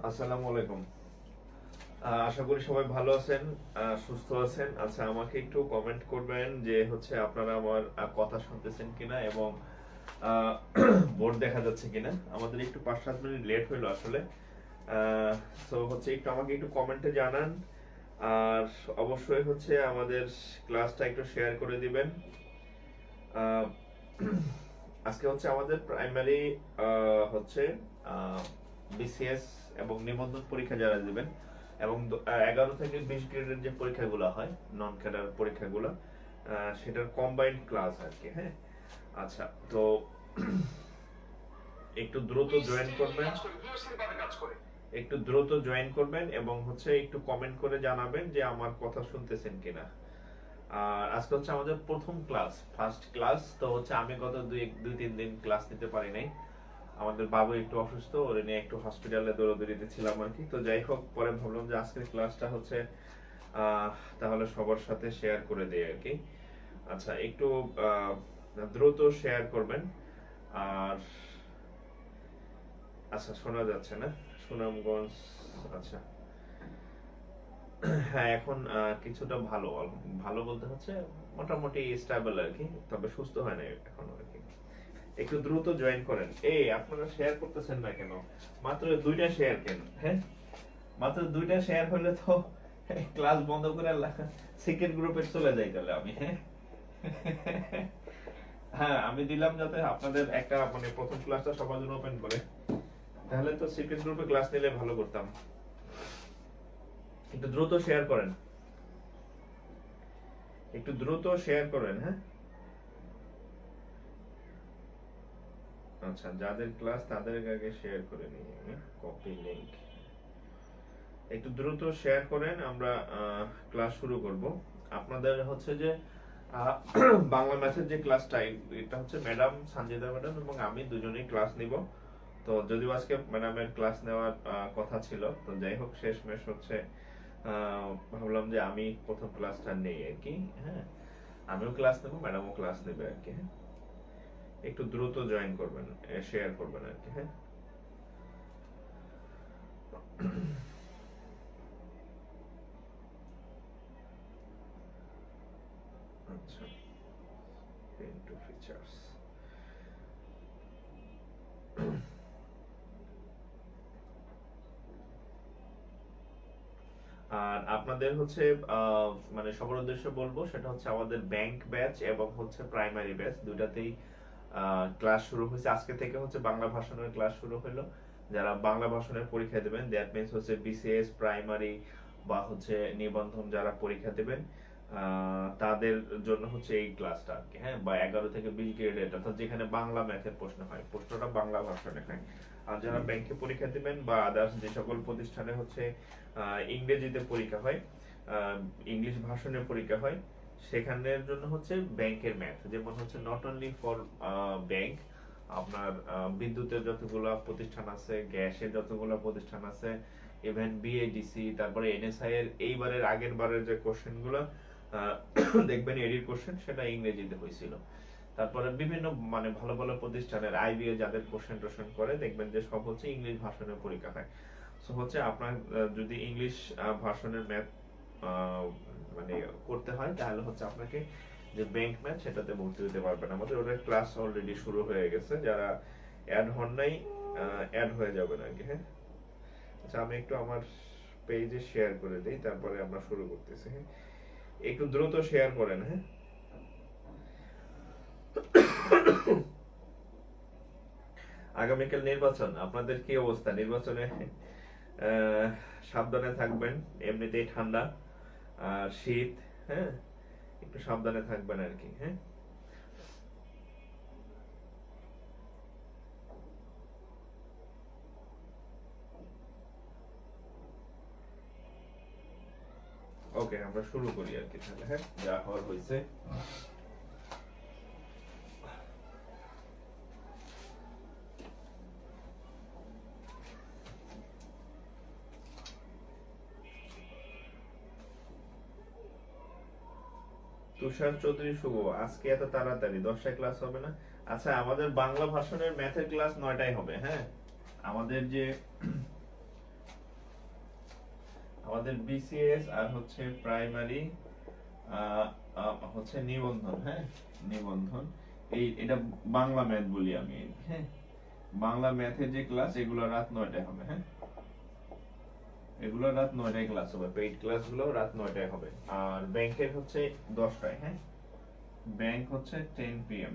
আসসালামু আলাইকুম। আশা করি সবাই ভালো আছেন, সুস্থ আছেন। আচ্ছা, আমাকে একটু কমেন্ট করবেন যে হচ্ছে আপনারা আমার কথা শুনতেছেন কিনা এবং বোর্ড দেখা যাচ্ছে কিনা। আমাদের একটু 5-7 মিনিট লেট হইলো আসলে। সো হচ্ছে একটু আমাকে একটু কমেন্টে জানান। আর অবশ্যই হচ্ছে আমাদের ক্লাসটা একটু শেয়ার করে দিবেন। আহ, আজকে হচ্ছে আমাদের প্রাইমারি হচ্ছে বিসিএস এবং নিবন্ধন পরীক্ষা যারা দিবেন এবং 11 থেকে 20 গ্রেডের যে পরীক্ষাগুলো হয়, নন ক্যাডার পরীক্ষাগুলো, সেটার কম্বাইন্ড ক্লাস আর কি। হ্যাঁ, আচ্ছা, তো একটু দ্রুত জয়েন করবেন, এবং হচ্ছে একটু কমেন্ট করে জানাবেন যে আমার কথা শুনতেছেন কিনা। আর আজকে হচ্ছে আমাদের প্রথম ক্লাস, ফার্স্ট ক্লাস। তো হচ্ছে আমি গত 2-3 দিন ক্লাস নিতে পারি নাই। আমাদের বাবু একটু অসুস্থ, ওরে নিয়ে একটু হসপিটালে দৌড়াদৌড়িতে ছিলাম আর কি। তো যাই হোক, পরে ভাবলাম যে আজকের ক্লাসটা হচ্ছে আহ, তাহলে সবার সাথে শেয়ার করে দেই আর কি। আচ্ছা, একটু দ্রুত শেয়ার করবেন। আর আচ্ছা, শোনা যাচ্ছে না সুনামগঞ্জ। আচ্ছা, হ্যাঁ, এখন কিছুটা ভালো, ভালো বলতে হচ্ছে মোটামুটি স্টেবল আর কি, তবে সুস্থ হয় না এখনো আর কি। একটু দ্রুত জয়েন করেন। এই আপনারা শেয়ার করতেছেন না কেন? মাত্র 2টা শেয়ার কেন? হ্যাঁ, মাত্র 2টা শেয়ার হলে তো ক্লাস বন্ধ করে সিক্রেট গ্রুপে চলে যাই তাহলে আমি। হ্যাঁ, হ্যাঁ, আমি দিলাম যাতে আপনাদের একটা মানে প্রথম ক্লাসটা সবার জন্য ওপেন করে, তাহলে তো সিক্রেট গ্রুপে ক্লাস নিলে ভালো করতাম। একটু দ্রুত শেয়ার করেন, একটু দ্রুত শেয়ার করেন। হ্যাঁ, আচ্ছা, যাদের ক্লাস তাদের আগে শেয়ার করে নিই আমি। কপি লিংক, একটু দ্রুত শেয়ার করেন, আমরা ক্লাস শুরু করব। আপনাদের হচ্ছে যে আহ, বাংলা ম্যাথের যে ক্লাসটা, এটা হচ্ছে ম্যাডাম সঞ্জিদা ম্যাডাম এবং আমি দুজনেই ক্লাস নিব। তো যদিও আজকে ম্যাডামের ক্লাস নেওয়ার কথা ছিল, তো যাই হোক শেষমেশ হচ্ছে ভাবলাম যে আমি প্রথম ক্লাসটা নেই আর কি। হ্যাঁ, আমিও ক্লাস নেব, ম্যাডামও ক্লাস নেবে আর কি। হ্যাঁ, একটু দ্রুত জয়েন করবেন, শেয়ার করবেন আর কি। হ্যাঁ, আচ্ছা, ইনটু ফিচার্স। আর আপনাদের হচ্ছে মানে সবার উদ্দেশ্যে বলবো, সেটা হচ্ছে আমাদের ব্যাংক ব্যাচ এবং হচ্ছে প্রাইমারি ব্যাচ দুটাতেই ক্লাস শুরু হয়েছে। আজকে থেকে হচ্ছে বাংলা ভাষণের ক্লাস শুরু হলো। যারা বাংলা ভাষণের পরীক্ষা দেবেন, দ্যাট মিনস হচ্ছে বিসিএস প্রাইমারি বা হচ্ছে নিবন্ধন যারা পরীক্ষা দেবেন, তাদের জন্য হচ্ছে এই ক্লাসটা আর কি। হ্যাঁ, বা 11 থেকে 20 গ্রেডের, অর্থাৎ যেখানে বাংলা ম্যাথের প্রশ্ন হয়, প্রশ্নটা বাংলা ভাষণে হয়। আর যারা ব্যাংকে পরীক্ষা দিবেন বা আদার্স যে সকল প্রতিষ্ঠানে হচ্ছে ইংরেজিতে পরীক্ষা হয়, ইংলিশ ভাষণের পরীক্ষা হয়, সেখানের জন্য হচ্ছে ব্যাংকের ম্যাথ। যেমন হচ্ছে নট অনলি ফর ব্যাংক, আপনার বিদ্যুতের যতগুলো প্রতিষ্ঠান আছে, গ্যাসের যতগুলো প্রতিষ্ঠান আছে, ইভেন বিএডিসি, তারপরে এনএসআই এর এইবারের আগের বারের যে কোশ্চেন গুলো দেখবেন এডির কোশ্চেন, সেটা ইংরেজিতে হয়েছিল। তারপরে বিভিন্ন মানে ভালো ভালো প্রতিষ্ঠানের আইবিএ যাদের কোশ্চেন টোশ্চেন করে, দেখবেন যে সব হচ্ছে ইংলিশ ভাষণের পরীক্ষা হয়। সো হচ্ছে আপনার যদি ইংলিশ ভার্সনের ম্যাথ মানে করতে হয়, তাহলে হচ্ছে আপনাকে যে ব্যাংক ম্যাথ সেটাতে ভর্তি হতে পারবেন। আমাদের ওটার ক্লাস অলরেডি শুরু হয়ে গেছে, যারা অ্যাড হন নাই অ্যাড হয়ে যাবেন আর কি। হ্যাঁ, আচ্ছা, আমি একটু আমার পেজে শেয়ার করে দিই, তারপরে আমরা শুরু করতেছি। হ্যাঁ, একটু দ্রুত শেয়ার করেন। হ্যাঁ, আগামীকাল নির্বাচন, আপনাদের কি অবস্থা নির্বাচনে? আহ, সাবধানে থাকবেন, এমনিতেই ঠান্ডা আর শীত। হ্যাঁ, একটু সাবধানে থাকবেন আর কি। হ্যাঁ, ওকে, আমরা শুরু করি আর কি তাহলে। হ্যাঁ, যা হওয়ার হয়েছে। তুষার চৌধুরী শুভ, আজকে এত তাড়াতাড়ি 10টায় ক্লাস হবে না? আচ্ছা, আমাদের বাংলা ভাষণের ম্যাথের ক্লাস 9টায় হবে। হ্যাঁ, আমাদের যে আমাদের বিসিএস আর হচ্ছে প্রাইমারি হচ্ছে নিবন্ধন, হ্যাঁ নিবন্ধন, এটা বাংলা ম্যাথ বলি আমি, হ্যাঁ বাংলা ম্যাথের যে ক্লাস এগুলো রাত 9টায় হবে, হ্যাঁ এগুলো রাত 9টায় ক্লাস হবে, পেইড ক্লাসগুলো রাত 9টায় হবে। আর ব্যাংকের হচ্ছে 10টায়, হ্যাঁ ব্যাংক হচ্ছে 10 PM,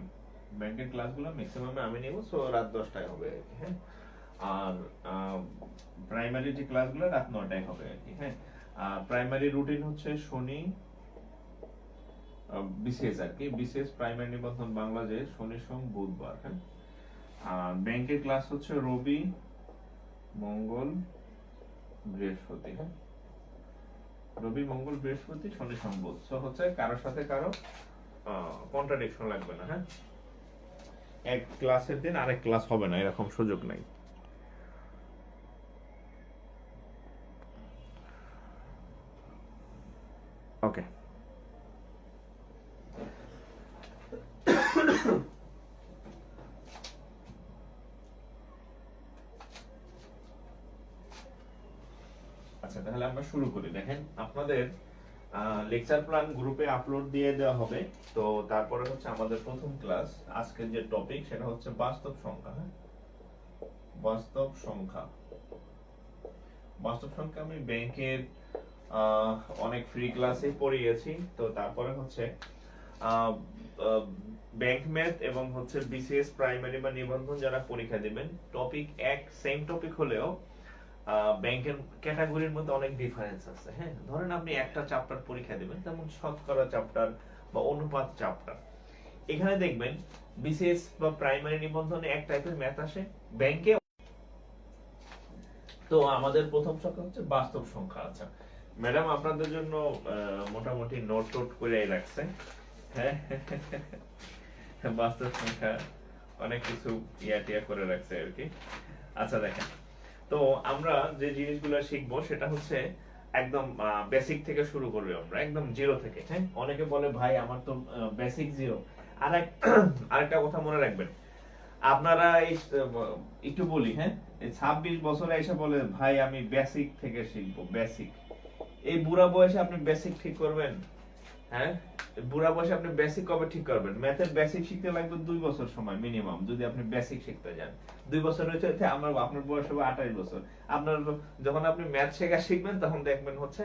ব্যাংকের ক্লাসগুলো ম্যাক্সিমাম আমি নেব, সো রাত 10টায় হবে আর কি, হ্যাঁ আর প্রাইমারি যে ক্লাসগুলো রাত 9টায় হবে আর কি, হ্যাঁ প্রাইমারি রুটিন হচ্ছে শনি বিসিএস আর কি, বিসিএস প্রাইমারি নিবন্ধন বাংলা যে শনি সোম বুধবার, হ্যাঁ আর ব্যাংকের ক্লাস হচ্ছে রবি মঙ্গল বৃহস্পতি, হ্যাঁ রবি মঙ্গল বৃহস্পতি শনি সোম বুধ, সো হচ্ছে কারোর সাথে কারো কন্ট্রাডিকশন লাগবে না, হ্যাঁ এক ক্লাসের দিন আরেক ক্লাস হবে না এরকম সুযোগ নাই। ওকে আচ্ছা তাহলে আমরা শুরু করি। দেখেন আপনাদের লেকচার প্ল্যান গ্রুপে আপলোড দিয়ে দেওয়া হবে। তো তারপরে হচ্ছে আমাদের প্রথম ক্লাস, আজকের যে টপিক সেটা হচ্ছে বাস্তব সংখ্যা, হ্যাঁ বাস্তব সংখ্যা। বাস্তব সংখ্যা আমি ব্যাংকের অনেক ফ্রি ক্লাসে পড়িয়েছি। তো তারপরে হচ্ছে ব্যাংক ম্যাথ এবং হচ্ছে বিসিএস প্রাইমারি বা নিবন্ধন যারা পরীক্ষা দিবেন, টপিক এক সেম টপিক হলেও ব্যাংকের ক্যাটাগরির মধ্যে অনেক ডিফারেন্স আছে, হ্যাঁ ধরেন আপনি একটা চ্যাপ্টার পরীক্ষা দিবেন, যেমন শতকরা চ্যাপ্টার বা অনুপাত চ্যাপ্টার, এখানে দেখবেন বিসিএস বা প্রাইমারি নিবন্ধনে এক টাইপের ম্যাথ আসে, ব্যাংকে। তো আমাদের প্রথম সংখ্যা হচ্ছে বাস্তব সংখ্যা। আচ্ছা ম্যাডাম আপনাদের জন্য মোটামুটি নোট টোট করে রাখছে, হ্যাঁ বাস্তব সংখ্যা অনেক কিছু টিয়া করে রাখছে আর কি। আচ্ছা দেখেন, তো আমরা যে জিনিসগুলো শিখবো সেটা হচ্ছে একদম বেসিক থেকে শুরু করবে, আমরা একদম জিরো থেকে, হ্যাঁ অনেকে বলে ভাই আমার তো বেসিক জিরো। আরেকটা কথা মনে রাখবেন, আপনারা একটু বলি, হ্যাঁ 26 বছরে এসে বলে ভাই আমি বেসিক থেকে শিখবো, বেসিক। এই বুড়া বয়সে আপনি বেসিক ঠিক করবেন? হ্যাঁ বুড়া বয়সে আপনি বেসিক কবে ঠিক করবেন? ম্যাথের বেসিক শিখতে লাগবে 2 বছর সময় মিনিমাম, যদি আপনি বেসিক শিখতে যান। 2 বছর হচ্ছে আপনার বয়স হবে 28 বছর। আপনার যখন আপনি ম্যাথ শেখা শিখবেন তখন দেখবেন হচ্ছে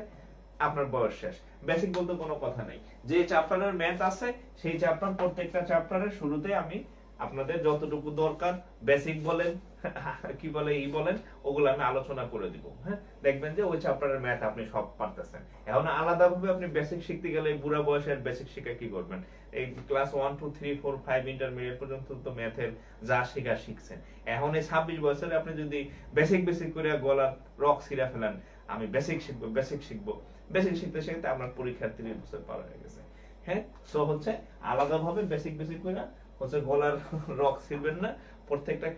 আপনার বয়স শেষ। বেসিক বলতে কোনো কথা নাই, যে চ্যাপ্টারের ম্যাথ আছে সেই চ্যাপ্টার, প্রত্যেকটা চ্যাপ্টারের শুরুতে আমি আপনাদের যতটুকু দরকার বেসিক বলেন কি বলে ই বলেন ওগুলো আমি আলোচনা করে দিব, হ্যাঁ দেখবেন যে ওই চ্যাপ্টারের ম্যাথ আপনি সব পারতেছেন। এখন আলাদাভাবে আপনি বেসিক শিখতে গেলে বুড়া বয়সের বেসিক শিখা কি করবেন? এই ক্লাস 1 2 3 4 5 ইন্টারমিডিয়েট পর্যন্ত তো ম্যাথের যা শেখা শিখছেন। এখন এই 26 বছরে আপনি যদি বেসিক করে গলার রক ছিঁড়া ফেলেন, আমি বেসিক শিখবো বেসিক শিখতে শিখতে আপনার পরীক্ষার 30 বছর পার হয়ে গেছে, হ্যাঁ সো হচ্ছে আলাদাভাবে বেসিক করে হচ্ছে গলার রক ছিড়বেন না। প্রত্যেকটা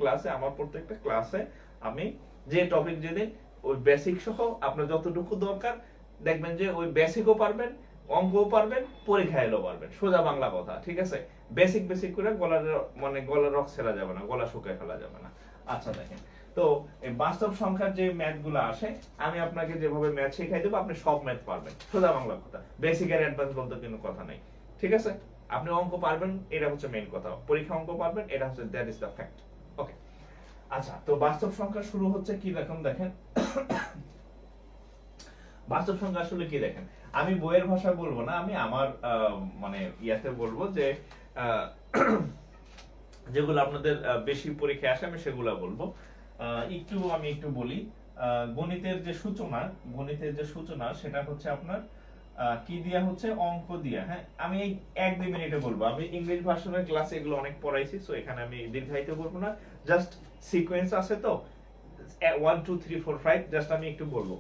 ক্লাসে আমি যে টপিক যেদিন ওই বেসিক সহ আপনার যতটুকু দরকার, দেখবেন যে ওই বেসিকও পারবেন, অঙ্কও পারবেন, পরীক্ষা এলো পারবেন, সোজা বাংলা কথা, ঠিক আছে? বেসিক করে গলার রক ছেড়া যাবে না, গলা শুকায় ফেলা যাবে না। আচ্ছা দেখেন, তো এই বাস্তব সংখ্যার যে ম্যাথ গুলো আসে, আমি আপনাকে যেভাবে ম্যাথ শেখাই দেবো আপনি সব ম্যাথ পারবেন, সোজা বাংলা কথা, বেসিক আর অ্যাডভান্স বলতে কোনো কথা নাই, ঠিক আছে? আপনি অঙ্ক পারবেন, এটা হচ্ছে মেইন কথা, পরীক্ষা অঙ্ক পারবেন, এটা হচ্ছে দ্যাট ইজ দ্য ফ্যাক্ট। ওকে আচ্ছা, তো বাস্তব সংখ্যা শুরু হচ্ছে কি রকম দেখেন। বাস্তব সংখ্যা আসলে কি দেখেন, আমি বইয়ের ভাষা বলবো না, আমি আমার মানে ইয়াতে বলবো যে যেগুলো আপনাদের বেশি পরীক্ষায় আসে আমি সেগুলো বলবো। আমি একটু বলি, গণিতের যে সূচনা সেটা হচ্ছে আপনার কি দিয়া হচ্ছে, অঙ্ক দিয়া, হ্যাঁ আমি এই 1-2 মিনিটে বলবো। আমি ইংলিশ ভার্সনের ক্লাসে এগুলো অনেক পড়াইছি, সো এখানে আমি দীর্ঘায়িত করবো না, জাস্ট সিকোয়েন্স আছে তো 1 2 3 4 5, জাস্ট আমি একটু বলবো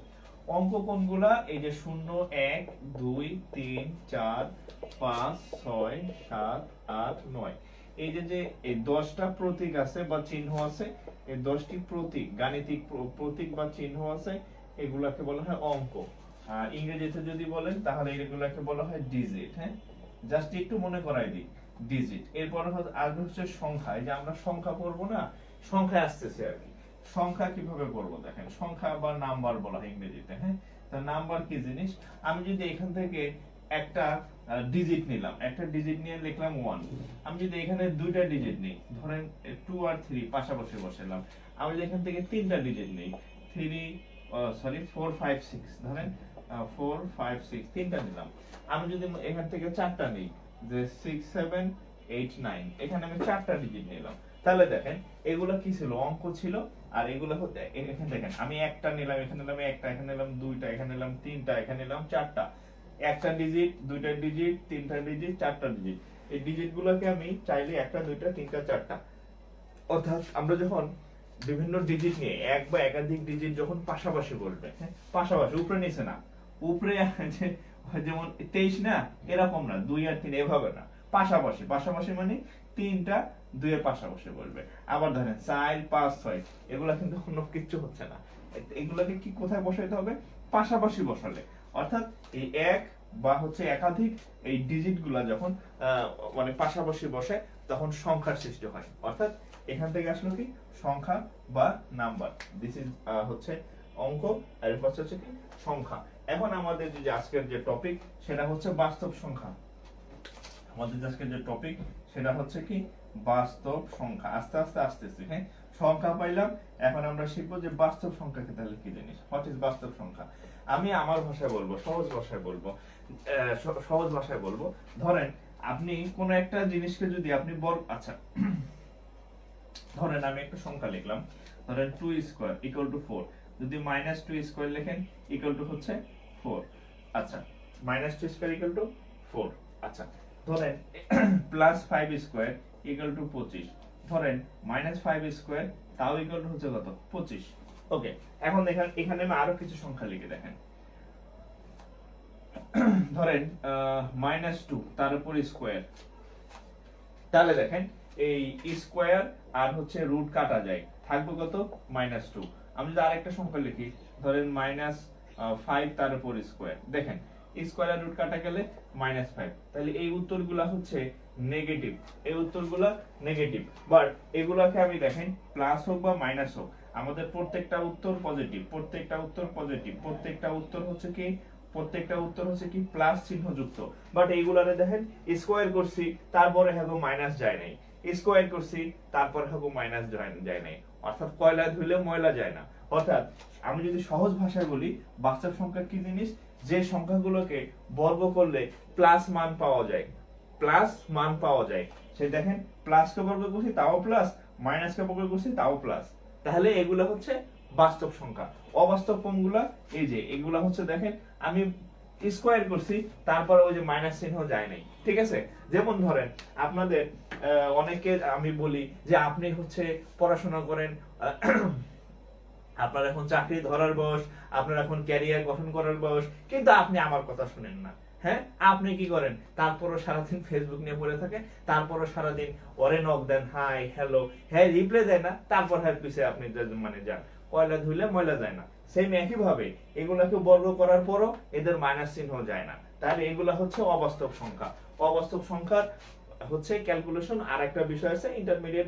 অঙ্ক কোনগুলা। এই যে 0 1 2 3 4 5 6 7 8 9, এই যে এই 10টা প্রতীক আছে বা চিহ্ন আছে, এই 10টি প্রতীক, গাণিতিক প্রতীক বা চিহ্ন আছে, এগুলাকে বলা হয় অঙ্ক। আর ইংরেজিতে যদি বলেন তাহলে এগুলাকে বলা হয় ডিজিট, হ্যাঁ জাস্ট একটু মনে করাই দিই, ডিজিট। এরপর আসবে হচ্ছে সংখ্যা, এই যে আমরা সংখ্যা পড়বো না, সংখ্যা আসতেছে আর কি। সংখ্যা কিভাবে পড়বো দেখেন, সংখ্যা বা নাম্বার বলা হয় ইংরেজিতে, হ্যাঁ তো নাম্বার কি জিনিস, আমি যদি এখান থেকে একটা ডিজিট নিলাম, একটা ডিজিট নিয়ে লিখলাম 1, আমি যদি এখানে দুইটা ডিজিট নিই, ধরেন 2 আর 3 পাশাপাশি বসালাম, আমি যদি এখান থেকে তিনটা ডিজিট নিই 4 5 6, ধরেন 4 5 6 তিনটা নিলাম, আমি যদি এখান থেকে চারটা নিই যে 6 7 8 9, এখানে আমি চারটা ডিজিট নিলাম, তাহলে দেখেন এগুলো কি ছিল, অঙ্ক ছিল। আর এগুলো হতে এখানে দেখেন আমি একটা নিলাম, এখানে নিলাম একটা, এখানে নিলাম দুইটা, এখানে নিলাম তিনটা, এখানে নিলাম চারটা, একটা ডিজিট, দুইটা ডিজিট, তিনটা ডিজিট, চারটা ডিজিট। এই ডিজিট গুলোকে আমি চাইলে একটা, দুইটা, তিনটা, চারটা, অর্থাৎ আমরা যখন বিভিন্ন ডিজিট নিয়ে এক বা একাধিক ডিজিট যখন পাশাপাশি বলবে, হ্যাঁ পাশাপাশি, উপরে নিচে না, উপরে যেমন 23 না, এরকম না, 2 আর 3 এভাবে না, পাশাপাশি, পাশাপাশি মানে তিনটা দুইয়ের পাশাপাশি বলবে। আবার ধরেন 4 5 6, এগুলা কিন্তু কোনো কিচ্ছু হচ্ছে না, এগুলাকে কি কোথায় বসাইতে হবে, পাশাপাশি বসালে, অর্থাৎ এই এক বা একাধিক এই ডিজিট গুলা যখন মানে পাশাপাশি বসে তখন সংখ্যার সৃষ্টি হয়, অর্থাৎ এখান থেকে আসলো কি সংখ্যা বা নাম্বার। দিস ইজ অঙ্ক, আর এর পাশে হচ্ছে কি সংখ্যা। এখন আমাদের যে আজকের যে টপিক সেটা হচ্ছে বাস্তব সংখ্যা। আমাদের আজকের যে টপিক সেটা হচ্ছে কি বাস্তব সংখ্যা। আস্তে আস্তে আসতেছি, হ্যাঁ সংখ্যা পাইলাম, এখন আমরা শিখবো যে বাস্তব সংখ্যাকে তাহলে কি জিনিস, হোয়াট ইজ বাস্তব সংখ্যা। আমি আমার ভাষায় বলবো, সহজ ভাষায় বলবো, সহজ ভাষায় বলবো। ধরেন আপনি কোন একটা জিনিসকে যদি আপনি আচ্ছা ধরেন আমি একটা সংখ্যা লিখলাম, ধরেন 2 স্কয়ার ইকুয়াল টু 4, যদি -2 স্কয়ার লেখেন ইকুয়াল টু 4, আচ্ছা -2 স্কয়ার ইকুয়াল টু 4, আচ্ছা ধরেন +5 স্কয়ার ইকুয়াল টু 25, ধরেন -5 স্কয়ার তাও ইকুয়াল টু কত, 25। ওকে, এখন দেখেন এখানে আমি আরো কিছু সংখ্যা লিখে দেখেন, ধরেন -2 তার উপর স্কয়ার, তাহলে দেখেন এই স্কয়ার আর রুট কাটা যায়, থাকবে কত, -2। আমি যদি আরেকটা সংখ্যা লিখি, ধরেন -5 তার উপর স্কয়ার, দেখেন স্কয়ার আর রুট কাটা গেলে -5, তাহলে এই উত্তরগুলা নেগেটিভ, এই উত্তরগুলা নেগেটিভ। বাট এগুলাকে আমি দেখেন প্লাস হোক বা মাইনাস হোক, আমাদের প্রত্যেকটা উত্তর পজিটিভ, প্রত্যেকটা উত্তর পজিটিভ, প্রত্যেকটা উত্তর কি প্লাস চিহ্ন যুক্ত। বাট এইগুলারে দেখেন স্কয়ার করছি তারপরে মাইনাস যায় নাই, স্কয়ার করছি তারপরে মাইনাস যায় নাই, অর্থাৎ কয়লা ধুলে ময়লা যায় না। অর্থাৎ আমি যদি সহজ ভাষায় বলি, বাস্তব সংখ্যা কি জিনিস, যে সংখ্যাগুলোকে বর্গ করলে প্লাস মান পাওয়া যায়, প্লাস মান পাওয়া যায়। সে দেখেন প্লাসকে বর্গ করছি তাও প্লাস, মাইনাসকে বর্গ করছি তাও প্লাস, তাহলে এগুলো বাস্তব সংখ্যা। অবাস্তব কোনগুলা, এই যে এগুলা দেখেন আমি স্কয়ার করছি তারপরে ওই যে মাইনাস চিহ্ন যায় নাই, ঠিক আছে। যেমন ধরেন আপনাদের অনেকে আমি বলি যে আপনি পড়াশোনা করেন, আপনার এখন চাকরি ধরার বয়স, আপনার এখন ক্যারিয়ার গঠন করার বয়স, কিন্তু আপনি আমার কথা শুনেন না। হ্যাঁ, আপনি কি করেন, তারপরও সারাদিন ফেসবুক নিয়ে পড়ে থাকে, তারপরও সারাদিন ওরে নক দেন, হাই হ্যালো, হ্যাঁ রিপ্লাই দেয় না, তারপর হ্যাঁ পিছিয়ে আপনি যান, কয়লা ধুলে ময়লা যায় না। সেম একই ভাবে এগুলাকে বর্গ করার পরও এদের মাইনাস চিহ্ন যায় না, তাহলে এগুলা অবাস্তব সংখ্যা। অবাস্তব সংখ্যার ক্যালকুলেশন আর একটা বিষয় আছে, ইন্টারমিডিয়েট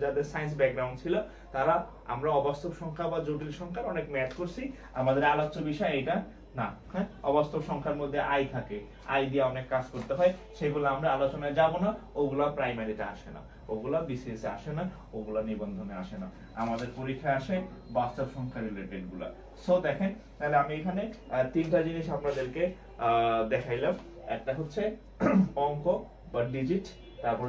যাদের সায়েন্স ব্যাকগ্রাউন্ড ছিল তারা, আমরা অবাস্তব সংখ্যা বা জটিল সংখ্যার অনেক ম্যাথ করছি, আমাদের আলোচ্য বিষয় এটা না। হ্যাঁ, অবাস্তব সংখ্যার মধ্যে আই থাকে, আই দিয়ে অনেক কাজ করতে হয়, সেগুলো আমরা আলোচনায় যাব না, ওগুলা প্রাইমারিতে আসে না, ওগুলা বিসিএস এ আসে না, ওগুলা নিবন্ধনে আসে না, আমাদের পরীক্ষায় আসে বাস্তব সংখ্যা রিলেটেড গুলা। সো দেখেন, তাহলে আমি এখানে তিনটা জিনিস আপনাদেরকে দেখাইলাম, একটা অঙ্ক বা ডিজিট, তারপর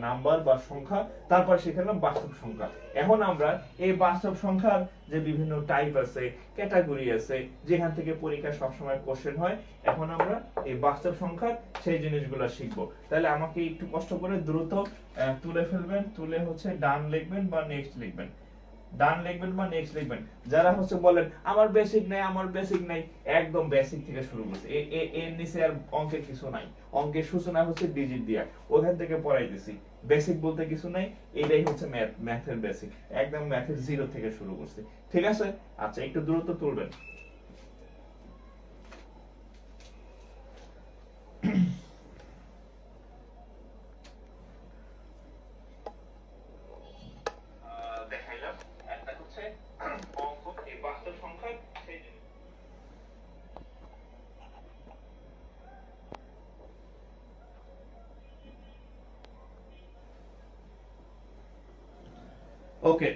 নাম্বার বা সংখ্যা, তারপর শিখলাম বাস্তব সংখ্যা। এখন আমরা এই বাস্তব সংখ্যার যে বিভিন্ন টাইপ আছে, ক্যাটাগরি আছে, যেখান থেকে পরীক্ষা সবসময় কোশ্চেন হয়, এখন আমরা এই বাস্তব সংখ্যার সেই জিনিসগুলো শিখবো। তাহলে আমাকে একটু কষ্ট করে দ্রুত তুলে ফেলবেন, তুলে ডান লিখবেন বা নেক্সট লিখবেন, ডান লিখবেন বা নেক্সট লিখবেন। যারা বলেন আমার বেসিক নাই, আমার বেসিক নাই, একদম বেসিক থেকে শুরু করছে, এর নিচে আর অঙ্কের কিছু নাই, অঙ্কের সূচনা ডিজিট দিয়া, ওখান থেকে পড়াইতেছি, বেসিক বলতে কিছু নাই, এটাই ম্যাথ, ম্যাথের বেসিক, একদম ম্যাথের জিরো থেকে শুরু করছি, ঠিক আছে। আচ্ছা একটু দ্রুত তুলবেন। দেখাইলাম একটা অঙ্ক, এই বাস্তব সংখ্যার সেই ওকে,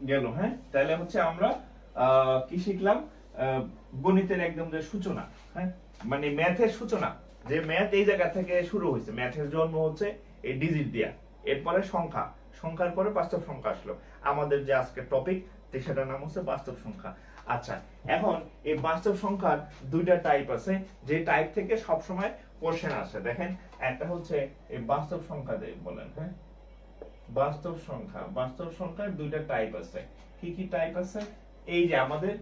গেল। হ্যাঁ, তাহলে হচ্ছে আমরা কি শিখলাম? গণিতের একদম যে সূচনা, হ্যাঁ, মানে ম্যাথের সূচনা, যে ম্যাথ এই জায়গা থেকে শুরু হয়েছে, ম্যাথের জন্ম হচ্ছে এই ডিজিট দিয়া, এরপরে সংখ্যা, সংখ্যার পরে বাস্তব সংখ্যা আসলো। আমাদের যে আজকের টপিক সেটার নাম হচ্ছে বাস্তব সংখ্যা। আচ্ছা, এখন এই বাস্তব সংখ্যার দুইটা টাইপ আছে, যে টাইপ থেকে সবসময় কোশ্চেন আসে। দেখেন, একটা হচ্ছে এই বাস্তব সংখ্যা বলেন, হ্যাঁ, বাস্তব সংখ্যা, বাস্তব সংখ্যার দুইটা টাইপ আছে। কি কি টাইপ আছে? এই যে আমাদের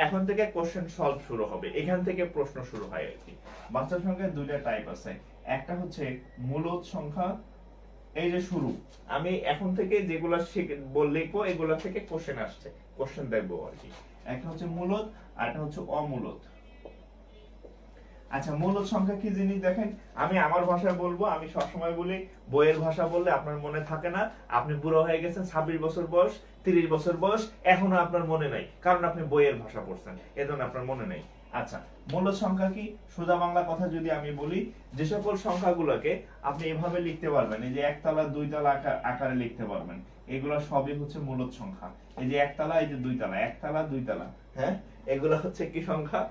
এখন থেকে কোশ্চেন সলভ শুরু হবে, এখান থেকে প্রশ্ন শুরু হয় আর কি। বাস্তব সংখ্যার দুইটা টাইপ আছে, একটা হচ্ছে মূলদ সংখ্যা, এই যে শুরু, আমি এখন থেকে যেগুলো লিখবো এগুলা থেকে কোশ্চেন আসছে, কোশ্চেন দেখবো আর কি। একটা হচ্ছে মূলদ আর একটা হচ্ছে অমূলদ। আচ্ছা, মূলদ সংখ্যা কি জিনিস দেখেন, আমি আমার ভাষায় বলবো, আমি সবসময় বলি বইয়ের ভাষা বললে আপনার মনে থাকে না। আপনি বুড়ো হয়ে গেছেন, 26 বছর বয়স, 30 বছর বয়স, এখনো আপনার মনে নাই, কারণ আপনি বইয়ের ভাষা পড়ছেন, এজন্য আপনার মনে নেই। আচ্ছা, মূলদ সংখ্যা কি? সোজা বাংলা কথা যদি আমি বলি, যে সকল সংখ্যাগুলোকে আপনি এভাবে লিখতে পারবেন, এই যে একতলা দুইতলা আকারে লিখতে পারবেন, এগুলো সবই হচ্ছে মূলদ সংখ্যা। এই যে একতলা, এই যে দুইতলা, একতলা দুইতলা, হ্যাঁ, এগুলো হচ্ছে কি সংখ্যা?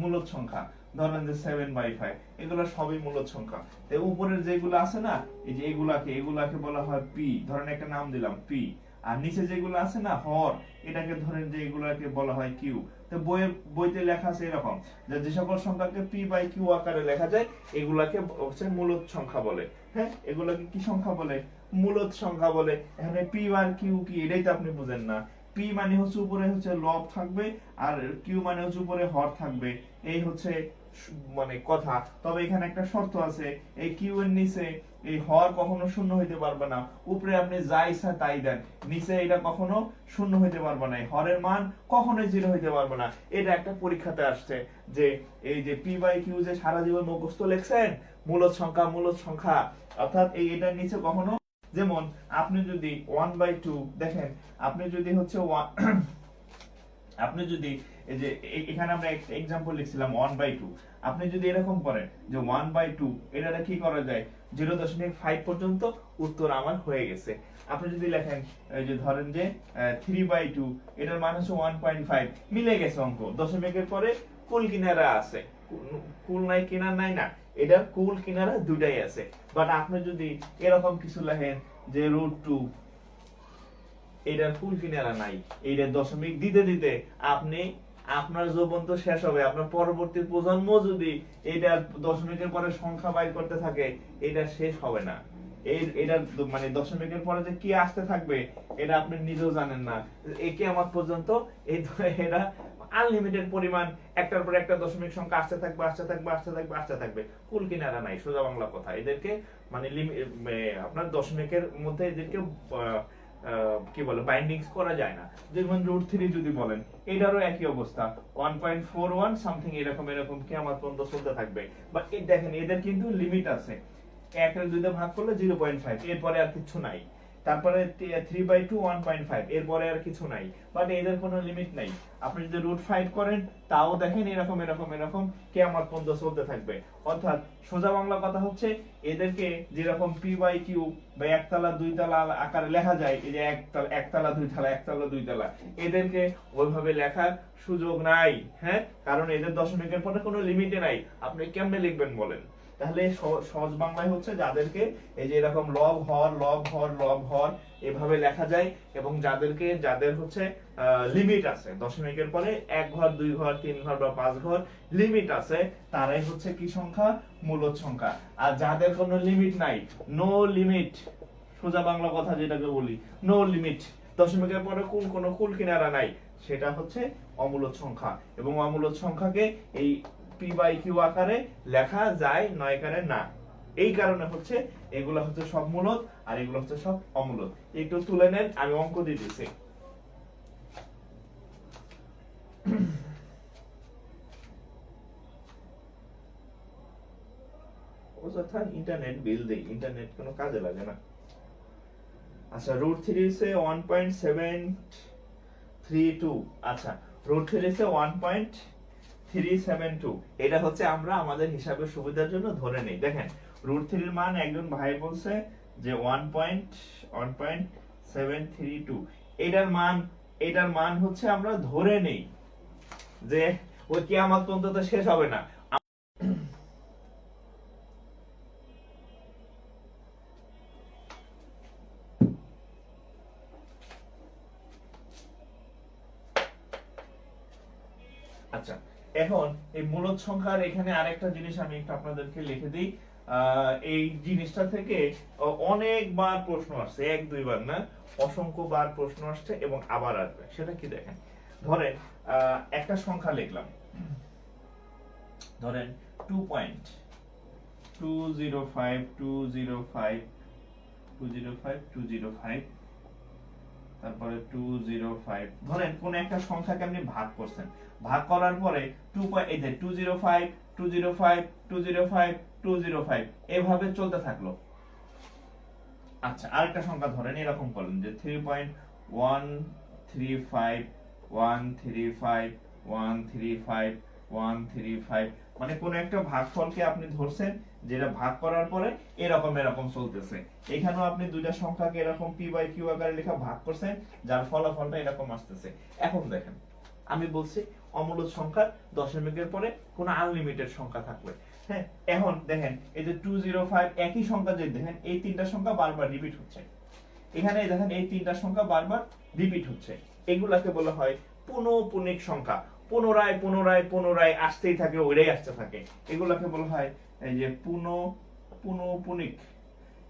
মূলদ সংখ্যা। ধরেন যে 7/5, এগুলো সবই মূলদ সংখ্যা। তো উপরের যেগুলো আছে না, এই যে এগুলাকে বলা হয় পি, ধরেন একটা নাম দিলাম পি। আর নিচে যেগুলো আছে না হর, এটাকে ধরেন যে এগুলাকে বলা হয় কিউ। তো বইতে লেখা আছে এরকম, যে সকল সংখ্যাকে পি বাই কিউ আকারে লেখা যায়, এগুলাকে হচ্ছে মূলদ সংখ্যা বলে। হ্যাঁ, এগুলাকে কি সংখ্যা বলে? মূলদ সংখ্যা বলে। এখানে পি আর কিউ কি, এটাই তো আপনি বুঝেন না। পি মানে হচ্ছে উপরে হচ্ছে লব থাকবে, আর কিউ মানে হচ্ছে উপরে হর থাকবে, এই হচ্ছে মানে কথা। তবে এখানে একটা শর্ত আছে, এই কিউ এর নিচে এই হর কখনো শূন্য হইতে পারবে না। উপরে আপনি যা ইচ্ছা তাই দেন, নিচে এটা কখনো শূন্য হইতে পারবে না, হরের মান কখনোই জিরো হইতে পারবে না। এটা একটা পরীক্ষাতে আসছে, যে এই যে পি বাই কিউ যে সারা জীবন মুখস্থ লেখছেন, মূলদ সংখ্যা মূলদ সংখ্যা, অর্থাৎ এটার নিচে কখনো, যেমন আপনি যদি 1/2 দেখেন, আপনি যদি হচ্ছে আপনি যদি এই যে এখানে আমরা একটা एग्जांपल লিখছিলাম 1/2, আপনি যদি এরকম করেন যে 1/2, এটা কি করা যায় 0.5 পর্যন্ত, উত্তর আমার হয়ে গেছে। আপনি যদি লেখেন এই যে ধরেন যে 3/2, এটার মান হচ্ছে 1.5, মিলে গেছে অঙ্ক। দশমিকের পরে কুল কিনারা আছে, কুল নাই কিনার নাই না, এটার কুল কিনারা দুটাই আছে। বাট আপনি যদি এরকম কিছু লেখেন যে √2, এটার কুল কিনারা নাই, এইটার দশমিক দিতে দিতে আপনি, আপনার যৌবন তো শেষ হবে, আপনার পরবর্তী প্রজন্ম যদি এটার দশমিকের পরে সংখ্যা বাইর করতে থাকে, এটা শেষ হবে না। এটা মানে দশমিকের পরে যে কি আসতে থাকবে, এটা আপনি নিজেও জানেন না। একে আমার পর্যন্ত এটা আনলিমিটেড পরিমাণ, একটার পর একটা দশমিক সংখ্যা আসতে থাকবে, আসতে থাকবে, আসতে থাকবে, আসতে থাকবে, কুল কিনারা নাই। সোজা বাংলা কথা, এদেরকে মানে আপনার দশমিকের মধ্যে এদেরকে কি বলে বাইন্ডিংস করা যায় না। যেমন √3 যদি বলেন, এটারও একই অবস্থা, 1.41 সামথিং, এরকম এরকম কিয়ামত পর্যন্ত চলতে থাকবে। বাট এই দেখেন, এদের কিন্তু লিমিট আছে, 1 এর 2 ভাগ করলে 0.5, এরপরে আর কিছু নাই। তারপরে 3/2 1.5, এরপরে আর কিছু নাই। বাট এদের কোনো লিমিট নাই। আপনি যদি √5 করেন, তাও দেখেন এরকম এরকম এরকম কিয়ামত পর্যন্ত চলতে থাকবে। অর্থাৎ সোজা বাংলা কথা হচ্ছে, এদেরকে যেরকম পি বাই কিউ বা একতলা দুইতলা আকারে লেখা যায়, এই যে একতলা দুইতলা, একতলা দুইতলা, এদেরকে ওইভাবে লেখার সুযোগ নাই। হ্যাঁ, কারণ এদের দশমিকের পরে কোনো লিমিটে নাই। আপনি কেমনে লিখবেন বলেন? তাহলে সহজ বাংলায় হচ্ছে, যাদেরকে এই যে এরকম লব হর লব হর লব হর এভাবে লেখা যায়, এবং যাদের হচ্ছে লিমিট আছে, দশমিকের পরে 1 ঘর 2 ঘর 3 ঘর বা 5 ঘর লিমিট আছে, তারাই হচ্ছে কি সংখ্যা? মূলদ সংখ্যা। আর যাদের কোনো লিমিট নাই, নো লিমিট, সোজা বাংলা কথা যেটাকে বলি, নো লিমিট, দশমিকের পরে কোনো কুল কিনারা নাই, সেটা হচ্ছে অমূলদ সংখ্যা। এবং অমূলদ সংখ্যাকে এই পি বাই কিউ আকারে লেখা যায়, নয়কারে না। এই কারণে হচ্ছে এগুলো হচ্ছে সব মূলদ, আর এগুলো হচ্ছে সব অমূলদ। একটু তুলে নেন, আমি অঙ্ক দিতেছি। অযথা ইন্টারনেট বিল দেই, ইন্টারনেট কোনো কাজে লাগে না। আচ্ছা, √3 সে 1.732, আচ্ছা √3 হচ্ছে 1.372। এটা হচ্ছে আমরা আমাদের হিসাবের সুবিধার জন্য ধরে নেই। দেখেন √3 এর মান একজন ভাই বলছে যে 1.732। এটার মান হচ্ছে আমরা ধরে নেই যে ওই কিয়ামত পর্যন্ত তো শেষ হবে না। আচ্ছা, এখন এই মূলদ সংখ্যার এখানে আরেকটা জিনিস আমি একটু আপনাদেরকে লিখে দিই। এই জিনিসটা থেকে অনেকবার প্রশ্ন আসছে, এক দুইবার না, অসংখ্য বার প্রশ্ন আসছে এবং আবার আসবে। সেটা কি দেখেন, ধরেন একটা সংখ্যা লিখলাম, ধরেন 2.205 তারপরে 205, ধরেন কোন একটা সংখ্যাকে আপনি ভাগ করছেন, ভাগ করার পরে 2 এই যে 205 205 205 205 এভাবে চলতে থাকলো। আচ্ছা, আরেকটা সংখ্যা ধরেন এরকম করলেন যে 3.135 135 135 135, মানে কোন একটা ভাগফলকে আপনি ধরছেন যেটা ভাগ করার পরে এরকম চলতেছে। এখানেও আপনি দুইটা সংখ্যাকে এরকম p বাই q আকারে লেখা ভাগ করছেন, যার ফলাফলটা এরকম আসতেছে। এখন দেখেন, আমি বলছি অমূলদ সংখ্যার দশমিকের পরে কোন আনলিমিটেড সংখ্যা থাকবে। হ্যাঁ, এখন দেখেন এই যে 205 একই সংখ্যা, যে দেখেন এই তিনটা সংখ্যা বারবার রিপিট হচ্ছে, এখানে দেখেন এই তিনটা সংখ্যা বারবার রিপিট হচ্ছে, এগুলাকে বলা হয় পুনঃপুনিক সংখ্যা। পুনরায় পুনরায় পুনরায় আসতেই থাকে, ওইটাই আসতে থাকে, এগুলাকে বলা হয় এই যে পুনঃপুনিক,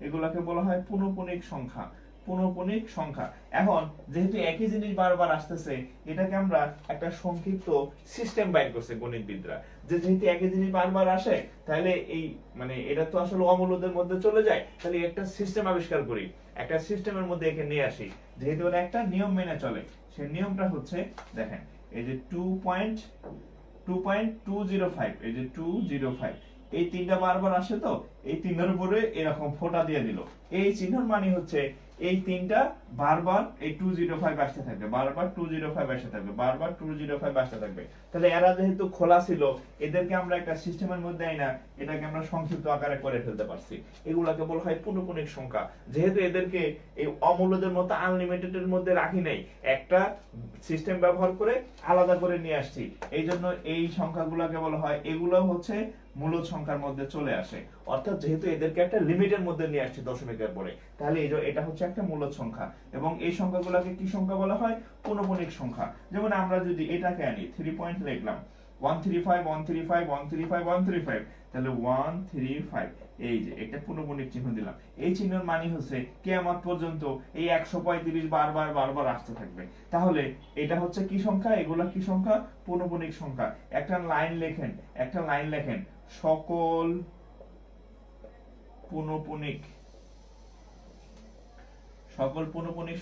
এগুলাকে বলা হয় পুনঃপুনিক সংখ্যা, পুনঃপুনিক সংখ্যা। এখন যেহেতু একই জিনিস বারবার আসতেছে, এটাকে আমরা একটা সংক্ষিপ্ত সিস্টেম বাইর করছে গণিতবিদরা, যে যেহেতু একই জিনিস বারবার আসে, তাহলে এই মানে এটা তো আসলে অমূলদের মধ্যে চলে যায়, তাহলে একটা সিস্টেম আবিষ্কার করি, একটা সিস্টেমের মধ্যে একে নিয়ে আসি, যেহেতু ওরা একটা নিয়ম মেনে চলে। সেই নিয়মটা হচ্ছে দেখেন এই যে 2.205, এই যে 205, এই তিনটা বারবার আসে, তো এই তিনটার উপরে এরকম ফোঁটা দিয়ে দিল, এই চিহ্নর মানে হচ্ছে এই তিনটা বারবার এই 205 আসতে থাকবে, বারবার 205 আসতে থাকবে, বারবার 205 আসতে থাকবে। তাহলে এরা যেহেতু খোলা ছিল, এদেরকে আমরা একটা সিস্টেমের মধ্যে আইনা এটাকে আমরা সংক্ষিপ্ত আকারে করে ফেলতে পারছি, এগুলাকে বলা হয় পুনঃপুনিক সংখ্যা। যেহেতু এদেরকে এই অমূলদের মতো আনলিমিটেড এর মধ্যে রাখি নাই, একটা সিস্টেম ব্যবহার করে আলাদা করে নিয়ে আসছি, এই জন্য এই সংখ্যাগুলোকে বলা হয়, এগুলো হচ্ছে মূলদ সংখ্যার মধ্যে চলে আসে। অর্থাৎ যেহেতু এদেরকে একটা লিমিটের মধ্যে নিয়ে আসছে দশমিকের পরে, তাহলে এটা হচ্ছে একটা মূলদ সংখ্যা, এবং এই সংখ্যাগুলোকে কি সংখ্যা বলা হয়? পুনঃপুনিক সংখ্যা। যেমন আমরা যদি এটাকে আনি, 3 পয়েন্ট লিখলাম 135 135 135 135, তাহলে 135, এই যে একটা পুনঃপুনিক চিহ্ন দিলাম, এই চিহ্নের মানে হচ্ছে কিয়ামত পর্যন্ত এই 135 বারবার বারবার আসতে থাকবে। তাহলে এটা হচ্ছে কি সংখ্যা? এগুলা কি সংখ্যা? পুনঃপুনিক সংখ্যা। একটা লাইন লেখেন, একটা লাইন লেখেন, সকল পুনঃপুনিক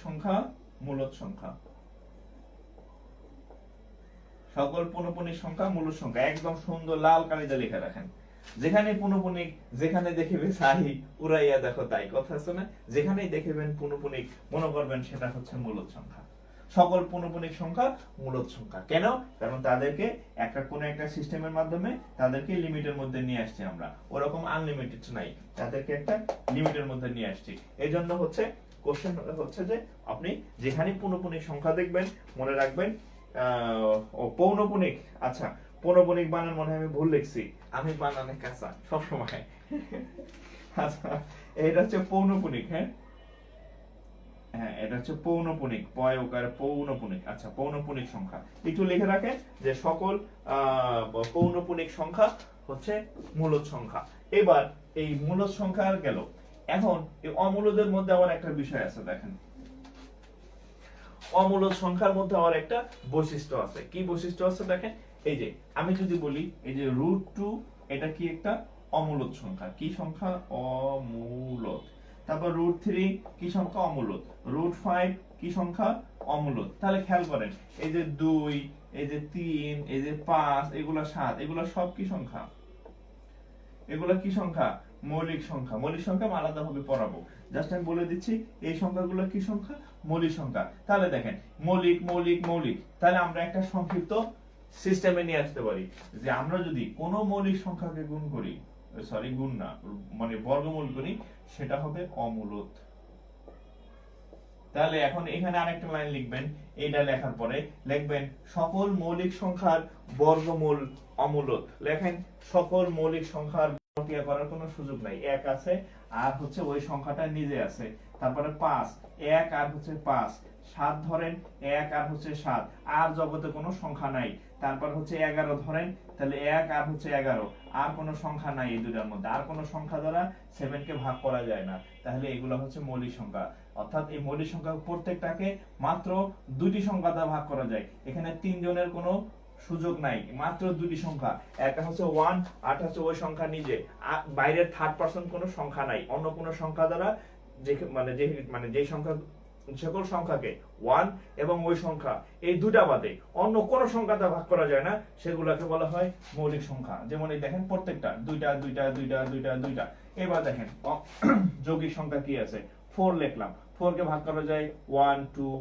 সংখ্যা মূলদ সংখ্যা, সকল পুনঃপুনিক সংখ্যা মূলদ সংখ্যা। একদম সুন্দর লাল কালিতে লিখে রাখেন। যেখানে পুনঃপুনিক, যেখানে দেখিবে সাহি উড়াইয়া দেখো তাই, কথা আছে না? যেখানেই দেখিবেন পুনঃপুনিক, মনে করবেন সেটা হচ্ছে মূলদ সংখ্যা। সকল পুনঃপুনিক সংখ্যা মূলদ সংখ্যা। কেন? কারণ তাদেরকে কোন একটা সিস্টেমের মাধ্যমে তাদেরকে লিমিটের মধ্যে নিয়ে আসছি আমরা, ওরকম আনলিমিটেড নাই, তাদেরকে একটা লিমিটের মধ্যে নিয়ে আসছি। এই জন্য হচ্ছে কোশ্চেন হচ্ছে যে আপনি যেখানে পুনঃপুনিক সংখ্যা দেখবেন, মনে রাখবেন পৌনঃপুনিক। আচ্ছা, পৌনঃপুনিক বানান মনে হয় আমি ভুল লিখছি, আমি বানানে কাঁচা সবসময়। আচ্ছা, এটা হচ্ছে পৌনঃপুনিক। হ্যাঁ, এটা হচ্ছে পৌনঃপুনিক, পৌনঃপুনিক। আচ্ছা, পৌনঃপুনিক সংখ্যা একটু লিখে রাখেন যে সকল পৌনঃপুনিক সংখ্যা হচ্ছে মূলদ সংখ্যা। এবার এই মূলদ সংখ্যা গেল, এখন এই অমূলদের মধ্যে আবার একটা বিষয় আছে। দেখেন, অমূলদ সংখ্যার মধ্যে আবার একটা বৈশিষ্ট্য আছে। কি বৈশিষ্ট্য আছে? দেখেন, এই যে আমি যদি বলি এই যে √2, এটা কি একটা অমূলদ সংখ্যা। কি সংখ্যা? অমূলদ। তারপর √3 কি সংখ্যা? অমূলদ। √5 কি সংখ্যা? অমূলদ। তাহলে খেয়াল করেন, এই যে 2, এই যে 3, এই যে 5, এগুলা 7, এগুলা সব কি সংখ্যা? এগুলা কি সংখ্যা? মৌলিক সংখ্যা। মৌলিক সংখ্যা আমি আলাদাভাবে পড়াবো, জাস্ট আমি বলে দিচ্ছি এই সংখ্যাগুলো কি সংখ্যা? মৌলিক সংখ্যা। তাহলে দেখেন মৌলিক মৌলিক মৌলিক, তাহলে আমরা একটা সংক্ষিপ্ত সিস্টেমে নিয়ে আসতে পারি যে আমরা যদি কোনো মৌলিক সংখ্যাকে গুণ করি, সরি গুণ না মানে বর্গমূল করি, সেটা হবে অমূলত। তাহলে এখন এখানে আরেকটা লাইন লিখবেন, এটা লেখার পরে লিখবেন সকল মৌলিক সংখ্যার বর্গমূল অমূলত। লেখেন সকল মৌলিক সংখ্যার প্রক্রিয়া করার কোনো সুযোগ নাই, এক আছে আর হচ্ছে ওই সংখ্যাটা নিজে আছে, তারপরে 5 এক আর হচ্ছে 5, 7 ধরেন এক আর হচ্ছে 7, আর জগতে কোনো সংখ্যা নাই, তারপর হচ্ছে 11 ধরেন, তাহলে এক আর হচ্ছে 11, আর কোনো সংখ্যা নাই এই দুটার মধ্যে, আর কোনো সংখ্যা দ্বারা 7 কে ভাগ করা যায় না, তাহলে এগুলো হচ্ছে মৌলিক সংখ্যা। অর্থাৎ এই মৌলিক সংখ্যা প্রত্যেকটাকে মাত্র দুটি সংখ্যা দ্বারা ভাগ করা যায়, এখানে 3 জনের কোনো সুযোগ নাই, মাত্র দুটি সংখ্যা, একটা হচ্ছে 1 আর হচ্ছে ওই সংখ্যা নিজে, বাইরের থার্ড পারসন কোনো সংখ্যা নাই, অন্য কোনো সংখ্যা দ্বারা যে মানে যে সংখ্যা সকল সংখ্যাকে 1 এবং ওই সংখ্যা এই দুটা বাদে অন্য কোন সংখ্যা দ্বারা ভাগ করা যায় না, সেগুলোকে বলা হয় মৌলিক সংখ্যা। যেমন এই দেখেন প্রত্যেকটা দুইটা দুইটা দুইটা দুইটা দুইটা। এবার দেখেন যৌগিক সংখ্যা কি আছে, 4 লিখলাম, 4 কে ভাগ করা যায় 1 2,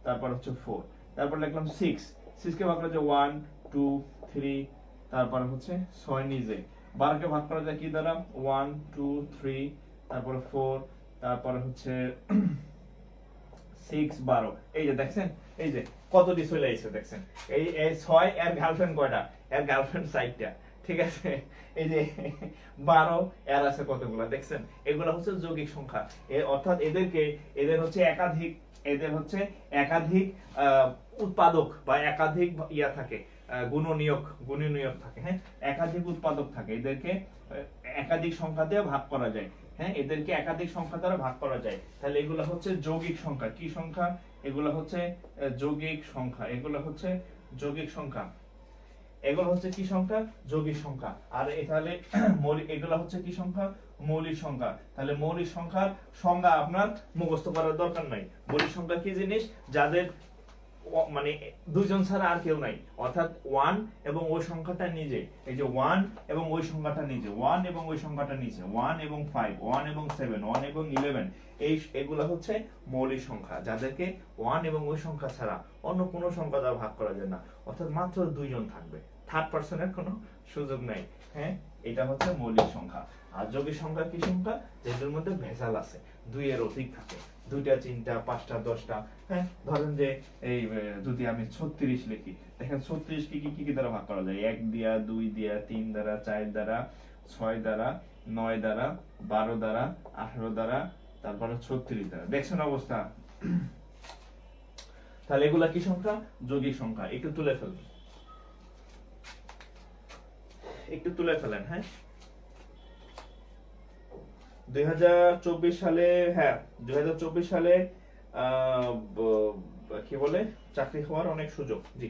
তারপর হচ্ছে 4, তারপর লিখলাম 6, 6 কে ভাগ করা যায় 1 2 3, তারপর হচ্ছে 6 নিজে, 12 কে ভাগ করা যায় কি দ্বারা 1 2 3, তারপর 4, তারপর হচ্ছে 6 12। এই যে দেখছেন, এই যে কতটি চলে আইছে দেখছেন, এই 6 এর গার্লফ্রেন্ড কয়টা, এর গার্লফ্রেন্ড 4টা, ঠিক আছে। এই যে 12 এর আছে কতগুলো দেখছেন, এগুলো হচ্ছে যৌগিক সংখ্যা, অর্থাৎ এদের হচ্ছে একাধিক উৎপাদক বা একাধিক ইয়া থাকে, গুণনীয়ক থাকে, হ্যাঁ, একাধিক উৎপাদক থাকে, এদেরকে একাধিক সংখ্যা দিয়ে ভাগ করা যায়, হ্যাঁ, এদেরকে একাধিক সংখ্যা দ্বারা ভাগ করা যায়, তাহলে এগুলো হচ্ছে যৌগিক সংখ্যা। কি সংখ্যা? এগুলো হচ্ছে যৌগিক সংখ্যা, এগুলো হচ্ছে যৌগিক সংখ্যা, এগুলো হচ্ছে কি সংখ্যা? যৌগিক সংখ্যা। আর তাহলে এগুলো হচ্ছে কি সংখ্যা? মৌলিক সংখ্যা। তাহলে মৌলিক সংখ্যার সংজ্ঞা আপনার মুখস্থ করার দরকার নাই। মৌলিক সংখ্যা কি জিনিস? যাদের মানে দুইজন ছাড়া আর কেউ নাই, অর্থাৎ 1 এবং ওই সংখ্যাটা নিজে, এই যে 1 এবং ওই সংখ্যাটা নিজে, 1 এবং ওই সংখ্যাটা নিজে, 1 এবং 5, 1 এবং 7, 1 এবং 11, এগুলা হচ্ছে মৌলিক সংখ্যা, যাদেরকে 1 এবং ওই সংখ্যা ছাড়া অন্য কোনো সংখ্যা দ্বারা ভাগ করা যায় না, অর্থাৎ মাত্র দুইজন থাকবে, থার্ড পারসনের কোনো সুযোগ নাই, হ্যাঁ, এটা হচ্ছে মৌলিক সংখ্যা। আর যৌগিক সংখ্যা কি সংখ্যা? যেটার মধ্যে ভেজাল আছে, 2 এর অধিক থাকে, 2টা 3টা 5টা 10টা, হ্যাঁ, ধরেন যে এই যদি আমি 36 লিখি, দেখেন 36 কি দ্বারা ভাগ করা যায়? 1 দিয়া, 2 দিয়া, 3 দ্বারা, 4 দ্বারা, 6 দ্বারা, 9 দ্বারা, 12 দ্বারা, 18 দ্বারা, তারপরে 36 দ্বারা। দেখছেন অবস্থা? তাহলে এগুলা কি সংখ্যা? যৌগিক সংখ্যা। একটু তুলে ফেলেন, হ্যাঁ। 2024 সালে, হ্যাঁ 2024 সালে কি বলে চাকরি হওয়ার অনেক সুযোগ, জি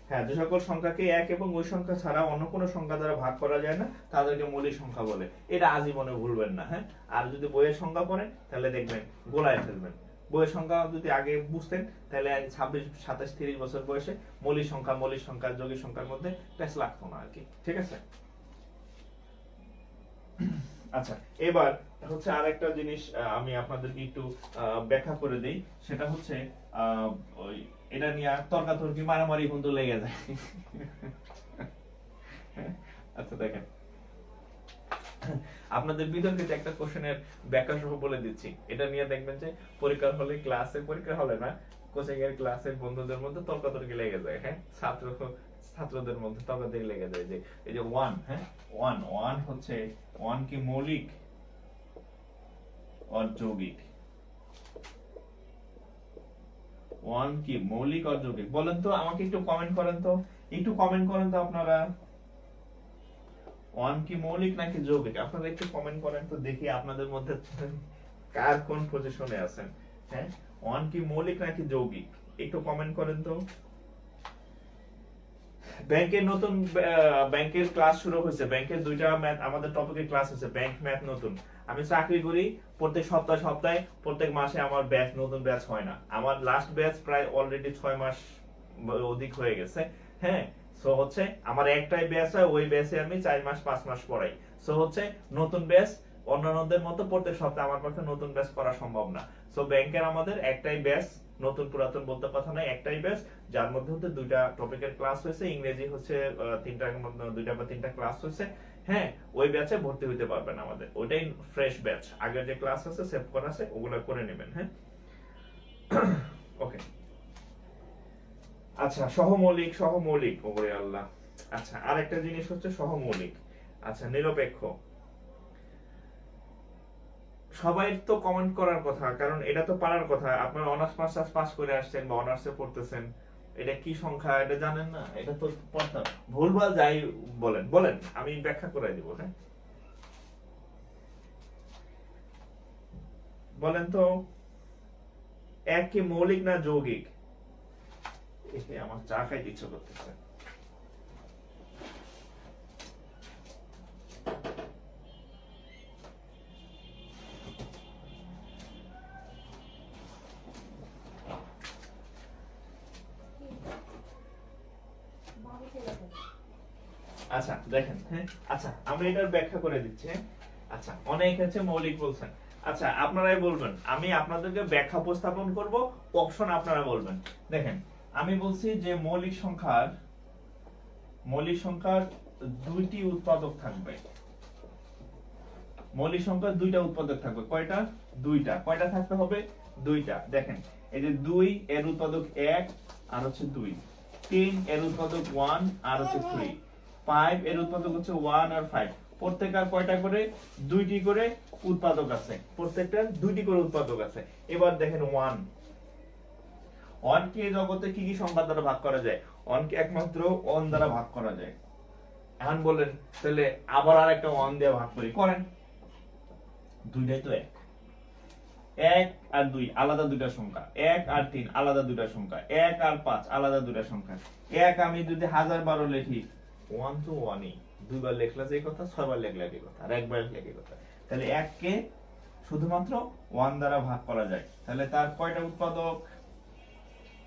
হ্যাঁ, যে সকল সংখ্যাকে এক এবং ওই সংখ্যা ছাড়া অন্য কোনো সংখ্যা দ্বারা ভাগ করা যায় না, তাদেরকে মৌলিক সংখ্যা বলে। এটা আজীবনে ভুলবেন না, হ্যাঁ। আর যদি বইয়ের সংখ্যা পড়েন তাহলে দেখবেন গোলায় ফেলবেন। বইয়ের সংখ্যা যদি আগে বুঝতেন তাহলে 26 27 30 বছর বয়সে মৌলিক সংখ্যা যৌগিক সংখ্যার মধ্যে প্যাচ লাগতো না আর কি, ঠিক আছে। আচ্ছা, এবার হচ্ছে আরেকটা জিনিস আমি আপনাদেরকে একটু ব্যাখ্যা করে দেই, সেটা হচ্ছে ওই এটা নিয়ে তর্কাতর্কি মারামারি কিন্তু লেগে যায়। আচ্ছা দেখেন, আপনাদের বিতর্কিত একটা কোশ্চেনের ব্যাখ্যা সহ বলে দিচ্ছি, এটা নিয়ে দেখবেন যে পরীক্ষার হলে পরীক্ষা হলে না, কোচিং এর ক্লাসের বন্ধুদের মধ্যে তর্কাতর্কি লেগে যায়, হ্যাঁ, ছাত্রদের মধ্যে তর্কাতর্কি লেগে যায় যে এই যে 1, হ্যাঁ, 1 হচ্ছে 1 কি মৌলিক আর যৌগিক? 1 কি মৌলিক আর যৌগিক? বলেন তো, আমাকে একটু কমেন্ট করেন তো আপনারা, 1 কি মৌলিক নাকি যৌগিক? আপনারা একটু কমেন্ট করেন তো, দেখি আপনাদের মধ্যে কার কোন পজিশনে আছেন, হ্যাঁ। 1 কি মৌলিক নাকি যৌগিক? একটু কমেন্ট করেন তো। ব্যাংকের ক্লাস শুরু হয়েছে, ব্যাংকের 2টা ম্যাথ আমাদের টপিকে ক্লাস হচ্ছে, ব্যাংক ম্যাথ নতুন। আমি চাকরি করি, প্রত্যেক সপ্তাহে প্রত্যেক মাসে আমার নতুন ব্যাচ হয় না। আমার লাস্ট ব্যাচ প্রায় অলরেডি 6 মাস অধিক হয়ে গেছে, হ্যাঁ। সো হচ্ছে আমার একটাই ব্যাচ হয়, ওই ব্যাচে আমি 4 মাস 5 মাস পড়াই। সো হচ্ছে নতুন ব্যাচ অন্যান্যদের মতো প্রত্যেক সপ্তাহে আমার পক্ষে নতুন ব্যাচ করা সম্ভব না। সো ব্যাংকের আমাদের একটাই ব্যাচ, নতুন পুরাতন বলতে কথা নাই, একটাই ব্যাচ, যার মধ্যে হচ্ছে দুইটা টপিকের ক্লাস হয়েছে, ইংরেজি হচ্ছে দুইটা বা তিনটা ক্লাস হয়েছে। হ্যাঁ, ওই ব্যাচে ভর্তি হতে পারবেন আমাদের, ওইটাই ফ্রেশ ব্যাচ, আগের যে ক্লাস আছে সেভ করা আছে ওগুলো করে নেবেন। হ্যাঁ, ওকে। আচ্ছা, সহমৌলিক ওরে আল্লাহ। আচ্ছা, আরেকটা জিনিস হচ্ছে সহমৌলিক। আচ্ছা, নিরপেক্ষ। সবাই তো কমেন্ট করার কথা, কারণ এটা তো পারার কথা। আপনার অনার্স মাস্টার্স পাস করে আসছেন বা অনার্সে পড়তেছেন, এটা কি সংখ্যা এটা জানেন না? এটা তো পড়তে ভুলভাল যাই বলেন বলেন, আমি ব্যাখ্যা করে দিব। হ্যাঁ, বলেন তো, এক কি মৌলিক না যৌগিক? আমার চা খাইতে ইচ্ছে করতেছে। আচ্ছা দেখেন, হ্যাঁ, আচ্ছা আমরা এটার ব্যাখ্যা করে দিচ্ছি। হ্যাঁ, আচ্ছা, অনেক হচ্ছে মৌলিক বলছেন। আচ্ছা, আপনারাই বলবেন, আমি আপনাদেরকে ব্যাখ্যা উপস্থাপন করব, অপশন আপনারা বলবেন। দেখেন, আমি বলছি যে মৌলিক সংখ্যার দুইটি উৎপাদক থাকবে। মৌলিক সংখ্যার দুইটা উৎপাদক থাকবে। কয়টা? দুইটা। কয়টা থাকতে হবে? দুইটা। দেখেন, এই যে 2 এর উৎপাদক 1 আর হচ্ছে 2, 3 এর উৎপাদক 1 আর হচ্ছে 3, 5 এর উৎপাদক হচ্ছে 1 আর 5। প্রত্যেকটার কয়টা করে? দুইটি করে উৎপাদক আছে। প্রত্যেকটার দুইটি করে উৎপাদক আছে। এবার দেখেন 1 কে জগতে কি কি সংখ্যা দ্বারা ভাগ করা যায়? 1 কে একমাত্র 1 দ্বারা ভাগ করা যায়। এখন বলেন তাহলে আবার আরেকটা 1 দিয়ে ভাগ করেন। দুইটাই তো এক। 1 আর 2 আলাদা দুইটা সংখ্যা, 1 আর 3 আলাদা দুইটা সংখ্যা, 1 আর 5 আলাদা দুইটা সংখ্যা। 1 আমি যদি 1000 লিখি, 1 তো 1ই, দুইবার লেখলা যে কথা, 6বার লেখলা যে কথা, আর একবার লেখে কথা। তাহলে 1 কে শুধুমাত্র 1 দ্বারা ভাগ করা যায়। তাহলে তার কয়টা উৎপাদক?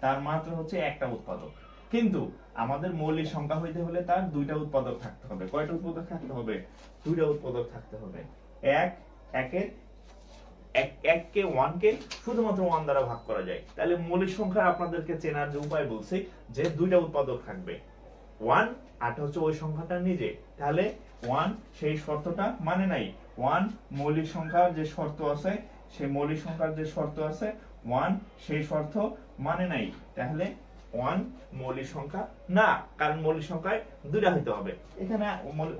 তার মাত্র হচ্ছে একটা উৎপাদক। কিন্তু আমাদের মৌলিক সংখ্যা হইতে হলে তার দুইটা উৎপাদক থাকতে হবে। কয়টা উৎপাদক থাকতে হবে? দুইটা উৎপাদক থাকতে হবে। এককে 1 কে শুধুমাত্র 1 দ্বারা ভাগ করা যায়। তাহলে মৌলিক সংখ্যা আপনাদেরকে চেনার যে উপায় বলছি, যে দুইটা উৎপাদক থাকবে, 1 আর হচ্ছে ওই সংখ্যাটা নিজে। তাহলে 1 সেই শর্তটা মানে নাই। 1 মৌলিক সংখ্যার যে শর্ত আছে, সেই মৌলিক সংখ্যার যে শর্ত আছে, 1 সেই শর্ত মানে নাই। তাহলে 1 মৌলিক সংখ্যা না, কারণ মৌলিক সংখ্যায় দুইটা হইতে হবে। এখানে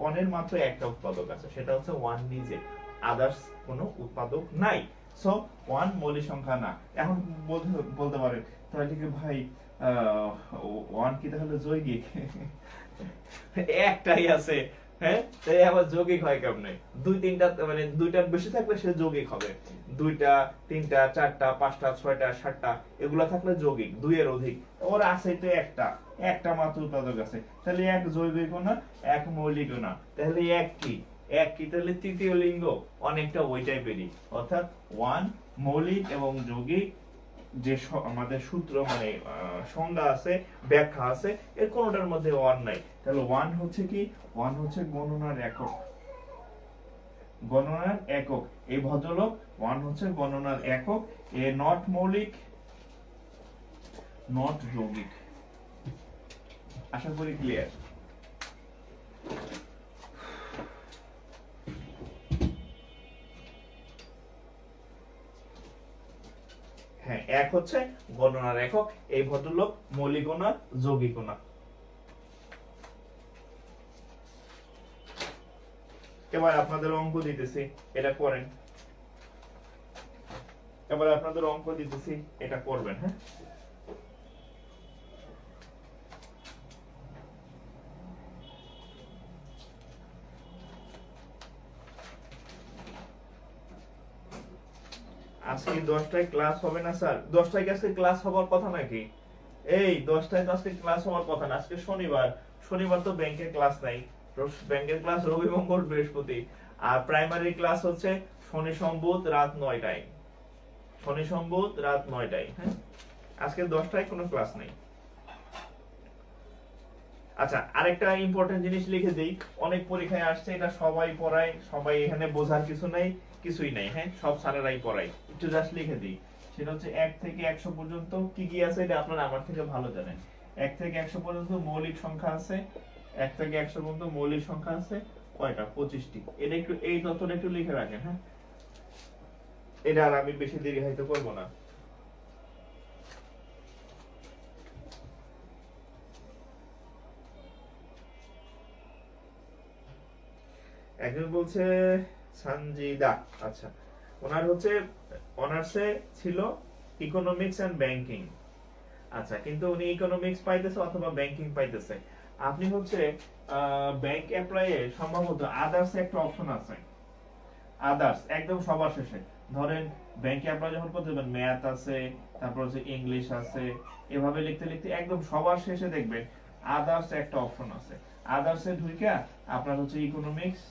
1 এর মাত্র একটা উৎপাদক আছে, সেটা হচ্ছে 1 নিজে, আদার্স কোনো উৎপাদক নাই। সো 1 মৌলিক সংখ্যা না। এখন বলতে পারে তাহলে কি ভাই 1 কি তাহলে যৌগিক? একটাই আছে, হ্যাঁ, তাই আবার যৌগিক হয় কেমনে? দুই তিনটা মানে দুইটার বেশি থাকলে সে যৌগিক হবে। দুইটা, তিনটা, চারটা, পাঁচটা, ছয়টা, সাতটা এগুলা থাকলে যৌগিক। 2 এর অধিক, ওর আছে তো একটা মাত্র উৎপাদক আছে। তাহলে এক যৌগিক না, এক মৌলিক না। তাহলে এক কি তাহলে তৃতীয় লিঙ্গ, অনেকটা ওই টাইপেরই। অর্থাৎ 1 মৌলিক এবং যৌগিক যে আমাদের সূত্র মানে সংজ্ঞা আছে, ব্যাখ্যা আছে, এর কোনোটার মধ্যে 1 নাই। তাহলে 1 হচ্ছে কি? 1 হচ্ছে গণনার একক। গণনার একক। এই ভদ্রলোক 1 হচ্ছে গণনার একক। এ নট মৌলিক, নট যৌগিক। আশা করি ক্লিয়ার। হ্যাঁ, এক হচ্ছে গণনার একক। এই ভদ্রলোক মৌলিক না, যৌগিক না। এবার আপনাদের অঙ্ক দিতেছি, এটা করেন। এবার আপনাদের অঙ্ক দিতেছি, এটা করবেন। হ্যাঁ, আজকে 10টায় ক্লাস হবে না স্যার? 10টায় কি আজকে ক্লাস হবার কথা নাকি? এই 10টায় তো আজকে ক্লাস হওয়ার কথা না। আজকে শনিবার, শনিবার তো ব্যাংকের ক্লাস নাই। ব্যাংকের ক্লাস রবি, মঙ্গল, বৃহস্পতি। আর প্রাইমারি ক্লাস হচ্ছে শনি সম্বুধ রাত 9টায়। শনি সম্বুধ রাত 9টায়। হ্যাঁ, আজকে 10টায় কোনো ক্লাস নাই। আচ্ছা, আরেকটা ইম্পর্টেন্ট জিনিস লিখে দেই, অনেক পরীক্ষায় আসছে, এটা সবাই পড়ায়, সবাই এখানে বোঝার কিছু নাই, কিছুই নাই, হ্যাঁ, সব স্যারেরাই পড়ায়, একটু জাস্ট লিখে দিই। সেটা হচ্ছে 1 থেকে 100 পর্যন্ত কি কি আছে, এটা আপনারা আমার থেকে ভালো জানেন। 1 থেকে 100 পর্যন্ত মৌলিক সংখ্যা আছে। 1 থেকে 100 পর্যন্ত মৌলিক সংখ্যা আছে কয়টা? 25টি। এটা একটু, এই তথ্যটা একটু লিখে রাখেন, হ্যাঁ। এটা আর আমি বেশি দেরি হয়তো করব না। একজন বলছে সঞ্জিদা, আচ্ছা, ওনার হচ্ছে অনার্সে ছিল ইকোনমিক্স এন্ড ব্যাংকিং। আচ্ছা, কিন্তু উনি ইকোনমিক্স পাইতেছে অথবা ব্যাংকিং পাইতেছে। আপনি হচ্ছে ব্যাংক অ্যাপ্লাই এ সম্ভবত আদার্স একটা অপশন আছে, আদার্স একদম সবার শেষে। ধরেন ব্যাংকে অ্যাপ্লাই যখন করতে যাবেন, ম্যাথ আছে, তারপর হচ্ছে ইংলিশ আছে, এভাবে লিখতে লিখতে একদম সবার শেষে দেখবেন আদার্স একটা অপশন আছে। আদার্সে ঢুকে আপনার হচ্ছে ইকোনমিক্স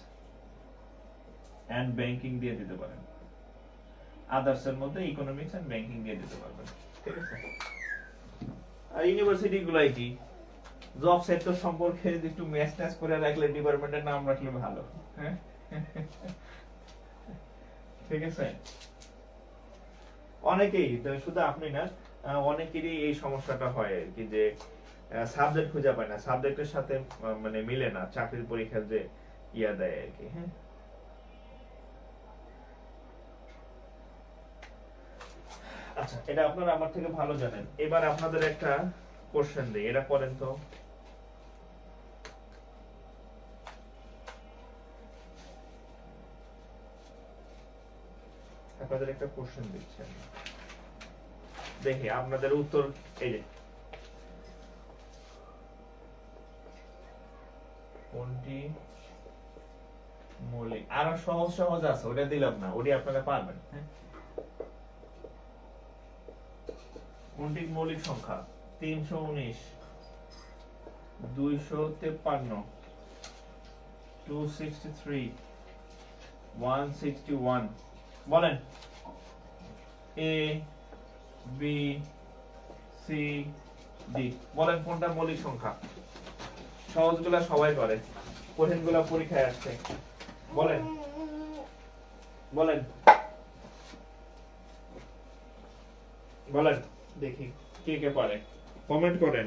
এন্ড ব্যাংকিং দিয়ে দিতে পারেন। আদার্স এর মধ্যে ইকোনমিক্স এন্ড ব্যাংকিং দিয়ে দিতে পারবেন, ঠিক আছে। আর ইউনিভার্সিটি গুলাই কি জব সেক্টর সম্পর্কে একটু ম্যাচ ট্যাচ করে রাখলে, ডিপার্টমেন্টের নাম রাখলে ভালো, হ্যাঁ, ঠিক আছে। অনেকেই, শুধু আপনি না, অনেকেরই এই সমস্যাটা হয় আর কি, যে সাবজেক্ট খুঁজে পায় না, সাবজেক্টের সাথে মানে মিলে না চাকরির পরীক্ষার যে ইয়া দেয় আর কি, হ্যাঁ। আচ্ছা, এটা আপনারা আমার থেকে ভালো জানেন। এবার আপনাদের একটা কোশ্চেন দেই, এটা করেন তো। আপনাদের একটা কোশ্চেন দিচ্ছেন, দেখি আপনাদের উত্তর। এই যে কোনটি মৌলিক, আরো সহজ সহজ আছে, ওটা দিলাম না, ওটি আপনারা পারবেন, হ্যাঁ। কোনটি মৌলিক সংখ্যা? 319, 253, 263, 161। বলেন, এ বি সি ডি, বলেন কোনটা মৌলিক সংখ্যা? সহজগুলা সবাই করে, কঠিনগুলা পরীক্ষায় আসছে। বলেন বলেন বলেন, দেখি কে কে পারে, কমেন্ট করেন।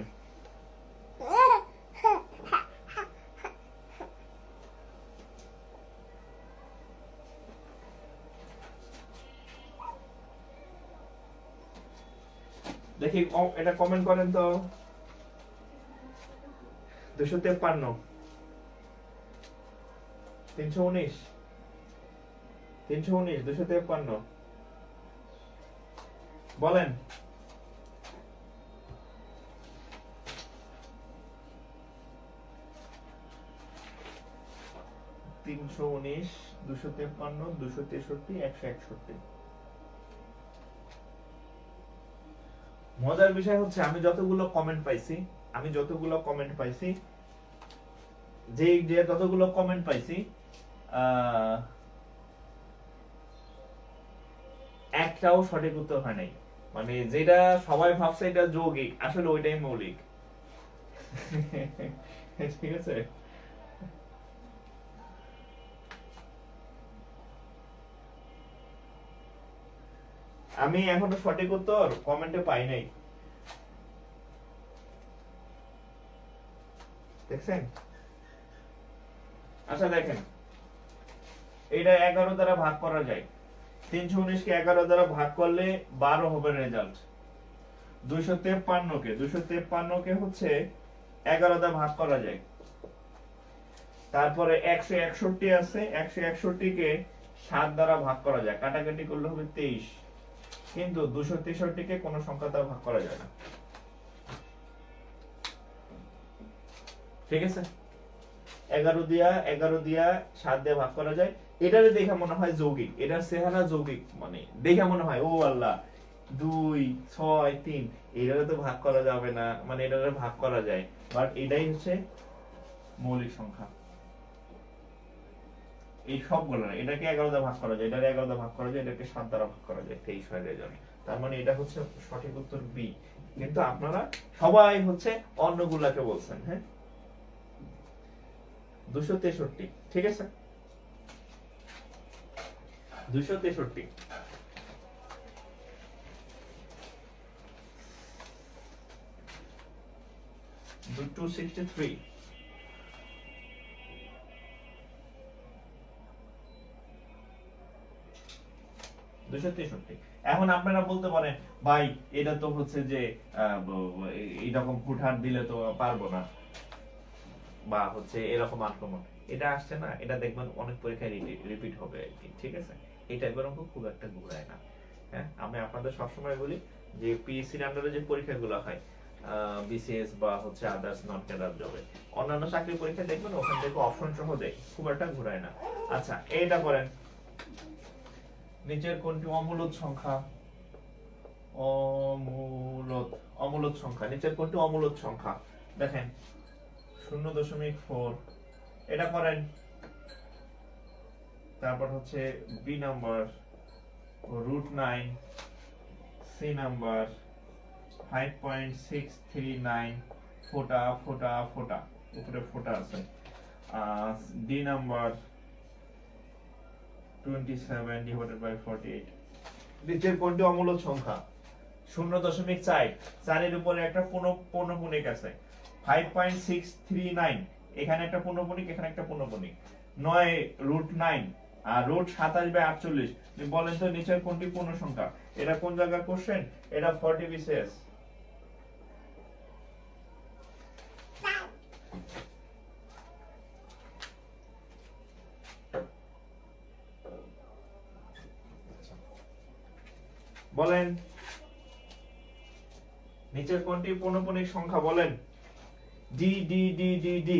দেখি এটা কমেন্ট করেন তো। 253, 319, 319, 253, বলেন। তিনশো উনিশ, 253, 263, 161। মজার বিষয় হচ্ছে আমি যতগুলো কমেন্ট পাইছি, যে যতগুলো কমেন্ট পাইছি, একটাও সঠিক উত্তর হয় নাই। মানে যেটা সবাই ভাবছে এটা যৌগিক, আসলে ওইটাই মৌলিক। ঠিক আছে। আমি এখনো সঠিক উত্তর কমেন্টে পাই নাই, দেখছেন? আচ্ছা দেখেন, এটা 11 দ্বারা ভাগ করা যায়। 319 কে 11 দ্বারা ভাগ করলে 12 হবে রেজাল্ট। 253 কে হচ্ছে 11 দ্বারা ভাগ করা যায়। তারপরে 161 আছে, 161 কে 7 দ্বারা ভাগ করা যায়, কাটাকাটি করলে হবে 23। কিন্তু 263 কে কোনো সংখ্যা দ্বারা ভাগ করা যায় না, ঠিক আছে। 11 দিয়া 7 দিয়ে ভাগ করা যায়। এটারে দেখে মনে হয় যৌগিক, এটার চেহারা যৌগিক, মানে দেখে মনে হয় ও আল্লাহ 2 6 3, এটারে তো ভাগ করা যাবে না, মানে এটারে ভাগ করা যায়, বাট এটাই হচ্ছে মৌলিক সংখ্যা। এই সবগুলো না, এটাকে 11 দ্বারা ভাগ করা যায়, এটাকে 11 দ্বারা ভাগ করা যায়, এটাকে 7 দ্বারা ভাগ করা যায়, 23 হয়ে যায়। তার মানে এটা হচ্ছে সঠিক উত্তর বি। কিন্তু আপনারা সবাই হচ্ছে অন্যগুলাকে বলছেন, হ্যাঁ। 263, ঠিক আছে, 263। 263। এখন আপনারা বলতে পারেন ভাই এটা তো হচ্ছে যে এইরকম ফুটহাট দিলে তো পারবো না, বা হচ্ছে এরকম আনকমন এটা আসছে না, এটা দেখবেন অনেক পরীক্ষায় রিপিট হবে আর কি, ঠিক আছে। এই টাইপের অঙ্ক খুব একটা ঘুরায় না। হ্যাঁ, আমি আপনাদের সবসময় বলি যে পিএসসির আন্ডারে যে পরীক্ষাগুলো হয়, বিসিএস বা হচ্ছে আদার্স নন ক্যাডার জবে, অন্যান্য চাকরির পরীক্ষা দেখবেন ওখান থেকে অপশন সহ দেয়, খুব একটা ঘুরায় না। আচ্ছা, এইটা করেন, নিচের কোনটি অমূলদ সংখ্যা? অমূলদ সংখ্যা, নিচের কোনটি অমূলদ সংখ্যা? দেখেন 0.4, এটা করেন। তারপর হচ্ছে বি নাম্বার √9, সি নাম্বার 5.639, ফোটা ফোটা ফোটা, উপরে ফোটা আছে। D number 27/48। নিচের কোনটি অমূলদ সংখ্যা? 0.4, 4 এর উপরে একটা পূর্ণপূর্ণিক আছে। 5.639, এখানে একটা পূর্ণপূর্ণিক, এখানে একটা পূর্ণপূর্ণিক। 9 √9 আর √27/48। বলেন তো নিচের কোনটি পূর্ণ সংখ্যা? এটা কোন জায়গার কোশ্চেন? এটা 40 বিসিএস। বলেন নিচের কোনটি পূর্ণপূর্ণিক সংখ্যা? বলেন। D D D D D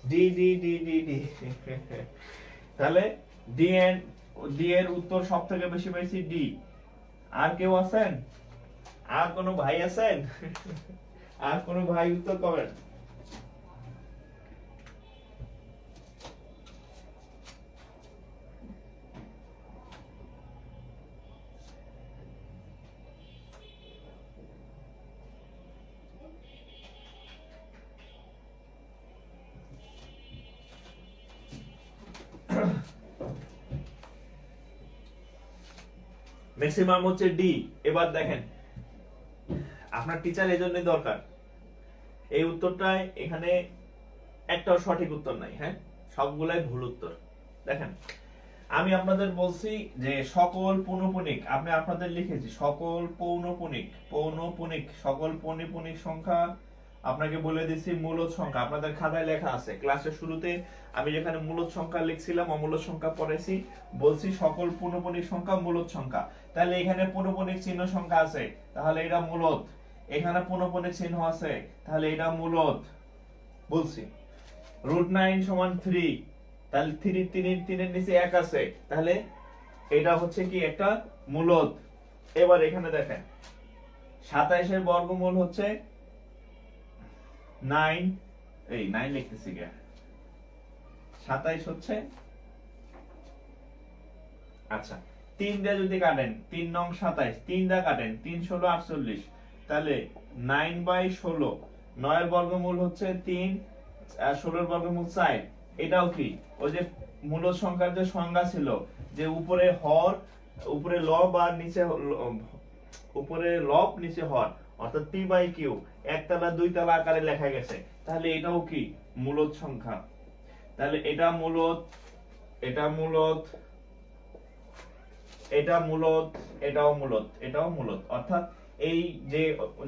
D D D D D. তাহলে ডি এর উত্তর সব থেকে বেশি পাইছি ডি। আর কেউ আছেন? আর কোনো ভাই আছেন? আর কোনো ভাই উত্তর করেন? ম্যাক্সিমাম হচ্ছে ডি। এবার দেখেন, আপনার টিচার এজন্যই দরকার। এই উত্তরটায় এখানে একটাও সঠিক উত্তর নাই, হ্যাঁ, সবগুলাই ভুল উত্তর। দেখেন, আমি আপনাদের বলছি যে সকল পৌনঃপুনিক, আমি আপনাদের লিখেছি সকল পৌনঃপুনিক সকল পৌনঃপুনিক সংখ্যা আপনাকে বলে দিছি মূলদ সংখ্যা। আপনাদের খাতায় লেখা আছে, ক্লাসের শুরুতে আমি যেখানে মূলদ সংখ্যা লিখছিলাম, অমূলদ সংখ্যা পড়েছি, বলছি সকল পৌনঃপুনিক সংখ্যা মূলদ সংখ্যা। তাহলে এখানে পৌনঃপুনিক চিহ্ন সংখ্যা আছে, তাহলে এটা মূলদ। এখানে পৌনঃপুনিক চিহ্ন আছে, তাহলে এটা মূলদ বলছি। √9 = 3, তাহলে 3 এর নিচে 1 আছে, তাহলে এটা হচ্ছে কি একটা মূলদ। এবার এখানে দেখেন 27 এর বর্গমূল হচ্ছে 9, এই 9 লিখতেছি কে, 27 হচ্ছে, আচ্ছা 3 দিয়ে যদি কাটেন, 3 নং 27, 3 দিয়ে কাটেন, 3 16 48, তাহলে 9/16, 9 এর বর্গমূল হচ্ছে 3 আর 16 এর বর্গমূল 4। এটাও কি ওই যে মূলদ সংখ্যার যে সংজ্ঞা ছিল যে উপরে হর, উপরে লব আর নিচে উপরে লব নিচে হর, অর্থাৎ p/q একতলা দুইতলা আকারে লেখা গেছে, তাহলে এটাও কি মূলদ সংখ্যা। তাহলে এটা মূলদ, এটা মূলদ, এটা মূলদ, এটাও মূলদ, এটাও মূলদ। অর্থাৎ এই যে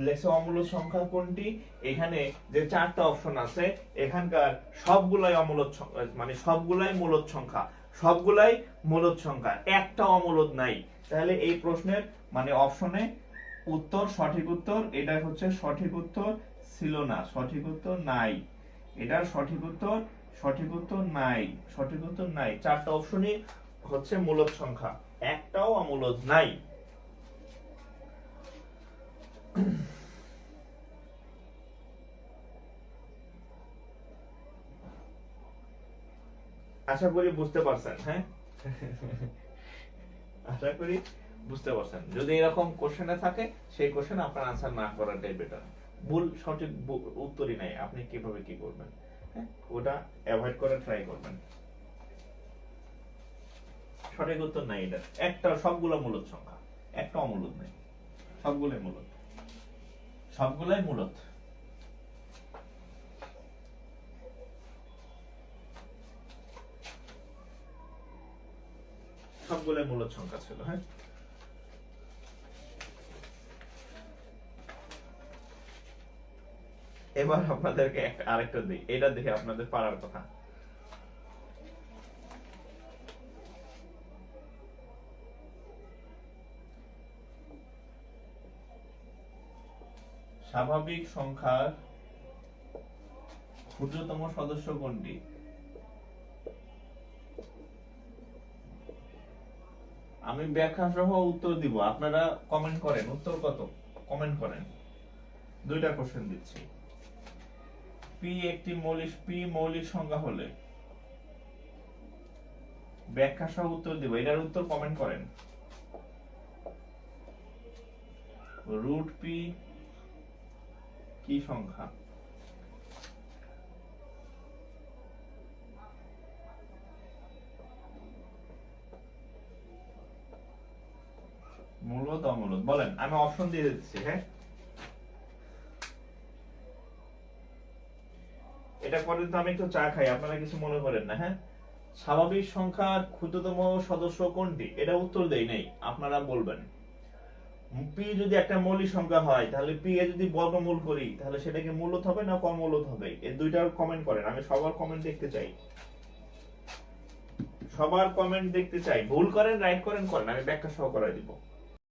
লেখছে অমূলদ সংখ্যা কোনটি, এখানে যে 4টা অপশন আছে এখানকার সবগুলাই অমূলদ, মানে সবগুলাই মূলদ সংখ্যা, সবগুলাই মূলদ সংখ্যা, একটা অমূলদ নাই। তাহলে এই প্রশ্নের মানে অপশনে উত্তর, সঠিক উত্তর, এটা হচ্ছে সঠিক উত্তর ছিল না, সঠিক উত্তর নাই। এটার সঠিক উত্তর, সঠিক উত্তর নাই, সঠিক উত্তর নাই। 4টা অপশনই হচ্ছে মূলদ সংখ্যা, একটাও অমূলদ নাই। আশা করি বুঝতে পারছেন, হ্যাঁ, আশা করি বুঝতে পারছেন। যদি এরকম কোশ্চেনে থাকে সেই কোশ্চেন আপনার আনসার না করাটাই বেটার। ভুল সঠিক উত্তরই নাই, আপনি কিভাবে কি করবেন? হ্যাঁ, ওটা অ্যাভয়েড করে ট্রাই করবেন। সঠিক উত্তর নাই এটা, একটা সবগুলো মূলদ সংখ্যা, একটা অমূলদ নেই, সবগুলাই মূলদ, সবগুলাই মূলদ। সবগুলাই মূলদ সংখ্যা ছিল। হ্যাঁ, এবার আপনাদেরকে আরেকটা দিই, এটা দেখে আপনাদের পারার কথা। স্বাভাবিক সংখ্যার ক্ষুদ্রতম সদস্য কোনটি? আমি ব্যাখ্যা সহ উত্তর দিব, আপনারা কমেন্ট করেন উত্তর কত, কমেন্ট করেন। দুইটা কোশ্চেন দিচ্ছি। পি একটি মৌলিক সংখ্যা হলে ব্যাখ্যা সহ উত্তর দিব, এটার উত্তর কমেন্ট করেন। রুট পি কি সংখ্যা? মূলদ অমূলদ বলেন, আমি অপশন দিয়ে দিচ্ছি। হ্যাঁ, এটা পরে তো আমি একটু চা খাই, আপনারা কিছু মনে করেন না। হ্যাঁ, স্বাভাবিক সংখ্যার ক্ষুদ্রতম সদস্য কোনটি, এটা উত্তর দেই নাই, আপনারা বলবেন। পি যদি একটা মৌলিক সংখ্যা হয়, তাহলে পি এ যদি বর্গমূল করি, তাহলে সেটা কি মূলদ হবে না কমূলদ হবে? এই দুইটার কমেন্ট করেন, আমি সবার কমেন্ট দেখতে চাই, সবার কমেন্ট দেখতে চাই। ভুল করেন রাইট করেন, আমি ব্যাখ্যা সহ করাই দিব।